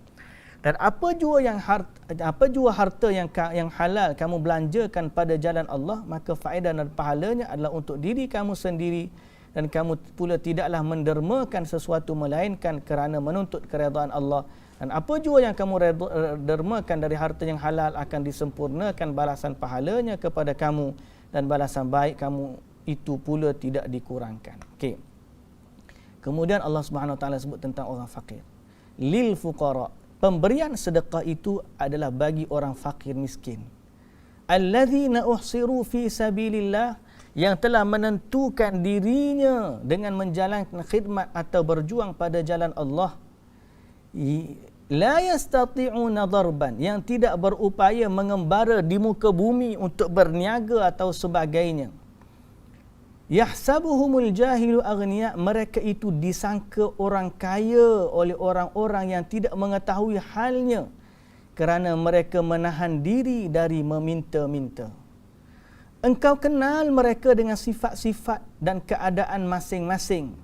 Dan apa jua harta yang halal kamu belanjakan pada jalan Allah, maka faedah dan pahalanya adalah untuk diri kamu sendiri, dan kamu pula tidaklah mendermakan sesuatu melainkan kerana menuntut keredaan Allah. Dan apa jua yang kamu dermakan dari harta yang halal akan disempurnakan balasan pahalanya kepada kamu, dan balasan baik kamu itu pula tidak dikurangkan. Okey. Kemudian Allah Subhanahu Wa Taala sebut tentang orang fakir. Lil fuqara, pemberian sedekah itu adalah bagi orang fakir miskin. Alladzina uhsiru fi sabilillah, yang telah menentukan dirinya dengan menjalankan khidmat atau berjuang pada jalan Allah. La yastati'una darban, yang tidak berupaya mengembara di muka bumi untuk berniaga atau sebagainya. Yahsabuhumul jahilu aghniya, mereka itu disangka orang kaya oleh orang-orang yang tidak mengetahui halnya, kerana mereka menahan diri dari meminta-minta. Engkau kenal mereka dengan sifat-sifat dan keadaan masing-masing.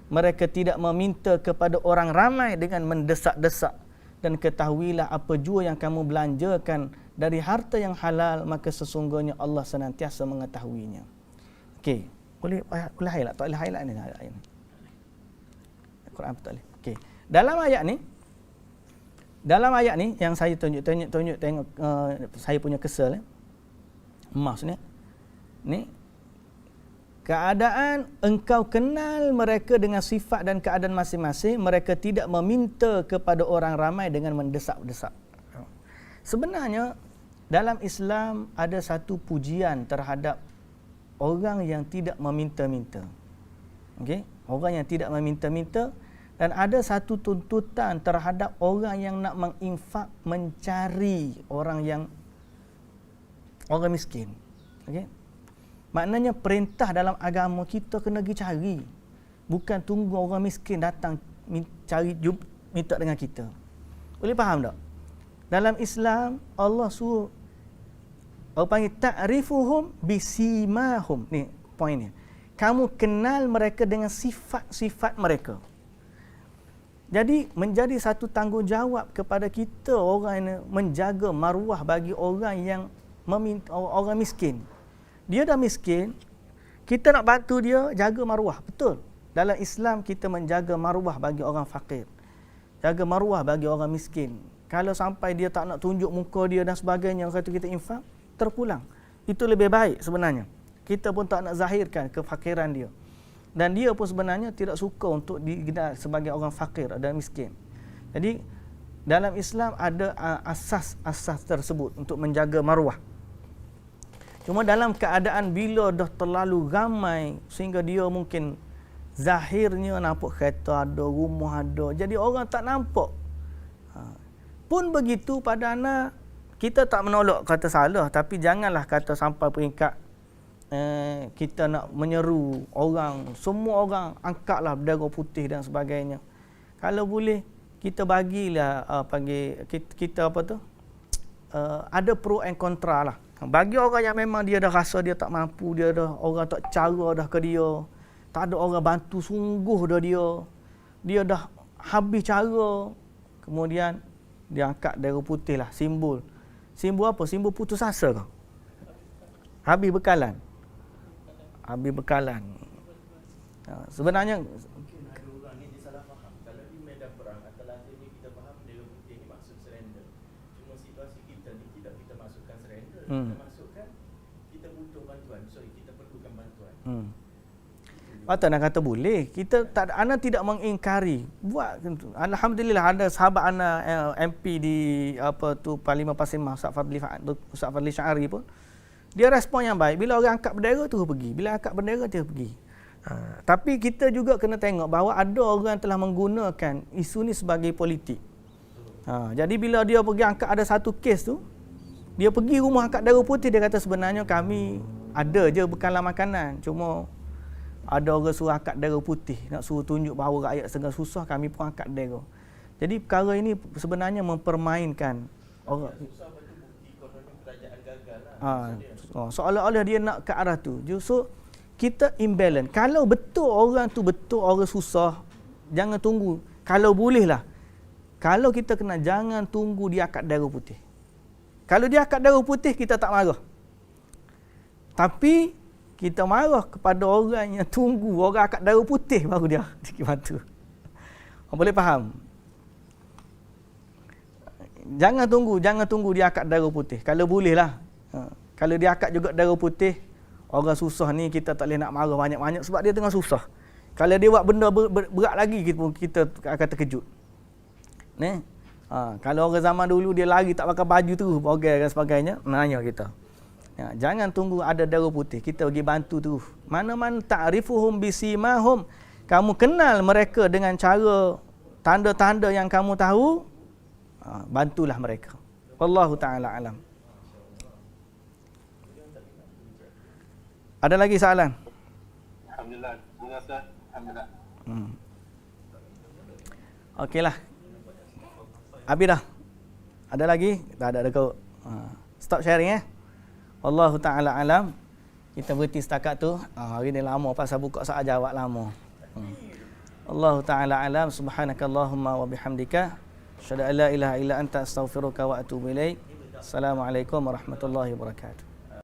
Mereka tidak meminta kepada orang ramai dengan mendesak-desak. Dan ketahuilah apa jua yang kamu belanjakan dari harta yang halal, maka sesungguhnya Allah senantiasa mengetahuinya. Okey, boleh highlight, tak boleh highlight ni ayat ni. Quran tak boleh. Okey. Dalam ayat ni yang saya tunjuk tengok saya punya kesel mouse ni keadaan engkau kenal mereka dengan sifat dan keadaan masing-masing, mereka tidak meminta kepada orang ramai dengan mendesak-desak. Sebenarnya dalam Islam ada satu pujian terhadap orang yang tidak meminta-minta. Okey, orang yang tidak meminta-minta, dan ada satu tuntutan terhadap orang yang nak menginfak, mencari orang miskin. Okey. Maknanya perintah dalam agama kita kena pergi cari. Bukan tunggu orang miskin datang cari minta dengan kita. Boleh faham tak? Dalam Islam Allah suruh Allah panggil ta'rifuhum bisimahum. Ni poinnya. Kamu kenal mereka dengan sifat-sifat mereka. Jadi menjadi satu tanggungjawab kepada kita orang yang menjaga maruah bagi orang yang orang miskin. Dia dah miskin, kita nak bantu dia jaga maruah. Betul. Dalam Islam kita menjaga maruah bagi orang fakir. Jaga maruah bagi orang miskin. Kalau sampai dia tak nak tunjuk muka dia dan sebagainya, kata kita infak, terpulang. Itu lebih baik sebenarnya. Kita pun tak nak zahirkan kefakiran dia. Dan dia pun sebenarnya tidak suka untuk dikenal sebagai orang fakir dan miskin. Jadi dalam Islam ada asas-asas tersebut untuk menjaga maruah. Cuma dalam keadaan bila dah terlalu ramai sehingga dia mungkin zahirnya nampak kereta ada, rumah ada, jadi orang tak nampak. Pun begitu pada anak, kita tak menolak kata salah, tapi janganlah kata sampai peringkat kita nak menyeru orang, semua orang angkatlah bendera putih dan sebagainya. Kalau boleh kita bagilah kita apa tu, ada pro and kontra lah. Bagi orang yang memang dia dah rasa dia tak mampu, dia dah orang tak cara dah ke dia, tak ada orang bantu sungguh dah dia dah habis cara, kemudian dia angkat bendera putih lah, simbol apa? Simbol putus asa ke? Habis bekalan. Sebenarnya mungkin ada orang ni dia salah faham. Kalau di medan perang atau lazimnya kita faham bendera putih ni maksud surrender. Cuma situasi kita ni tidak kita masukkan surrender. Kita masukkan kita butuh bantuan. Kita perlukan bantuan. Patut nak kata boleh. Kita tak, ana tidak mengingkari. Buat alhamdulillah ada sahabat ana MP di Parlimen Pasir Mas Ustaz Fadli Syari pun dia respon yang baik. Bila orang angkat bendera tu pergi. Bila angkat bendera dia pergi. Tapi kita juga kena tengok bahawa ada orang yang telah menggunakan isu ni sebagai politik. Jadi bila dia pergi angkat, ada satu kes tu, dia pergi rumah angkat bendera putih, dia kata sebenarnya kami ada je bekanlah makanan. Cuma ada orang suruh angkat bendera putih, nak suruh tunjuk bahawa rakyat sedang susah, kami pun angkat bendera. Jadi perkara ini sebenarnya mempermainkan orang. Seolah-olah dia nak ke arah tu. Justru kita imbalance. Kalau betul orang tu betul orang susah, jangan tunggu. Kalau bolehlah, kalau kita kena, jangan tunggu dia angkat bendera putih. Kalau dia angkat bendera putih, kita tak marah. Tapi kita marah kepada orang yang tunggu orang angkat bendera putih baru dia bantu. Boleh faham? Jangan tunggu dia angkat bendera putih. Kalau bolehlah. Kalau dia angkat juga bendera putih, orang susah ni kita tak boleh nak marah banyak-banyak sebab dia tengah susah. Kalau dia buat benda berat lagi, kita akan terkejut. Ni. Kalau orang zaman dulu dia lari tak pakai baju tu, bogai dan sebagainya, nanya kita. Jangan tunggu ada bendera putih, kita pergi bantu tu. Mana-mana ta'rifuhum bisimahum, kamu kenal mereka dengan cara tanda-tanda yang kamu tahu, bantulah mereka. Wallahu taala alam. Ada lagi soalan? Alhamdulillah. Terima kasih. Alhamdulillah. Okeylah. Habis dah. Ada lagi? Tak ada kau. Stop sharing Wallahu taala alam. Kita berhenti setakat tu. Hari ni lama pasal buka soal jawab lama. Wallahu taala alam. Subhanakallahumma wa bihamdika asyhadu an la ilaha illa anta astaghfiruka wa atubu ilaik. Assalamualaikum warahmatullahi wabarakatuh.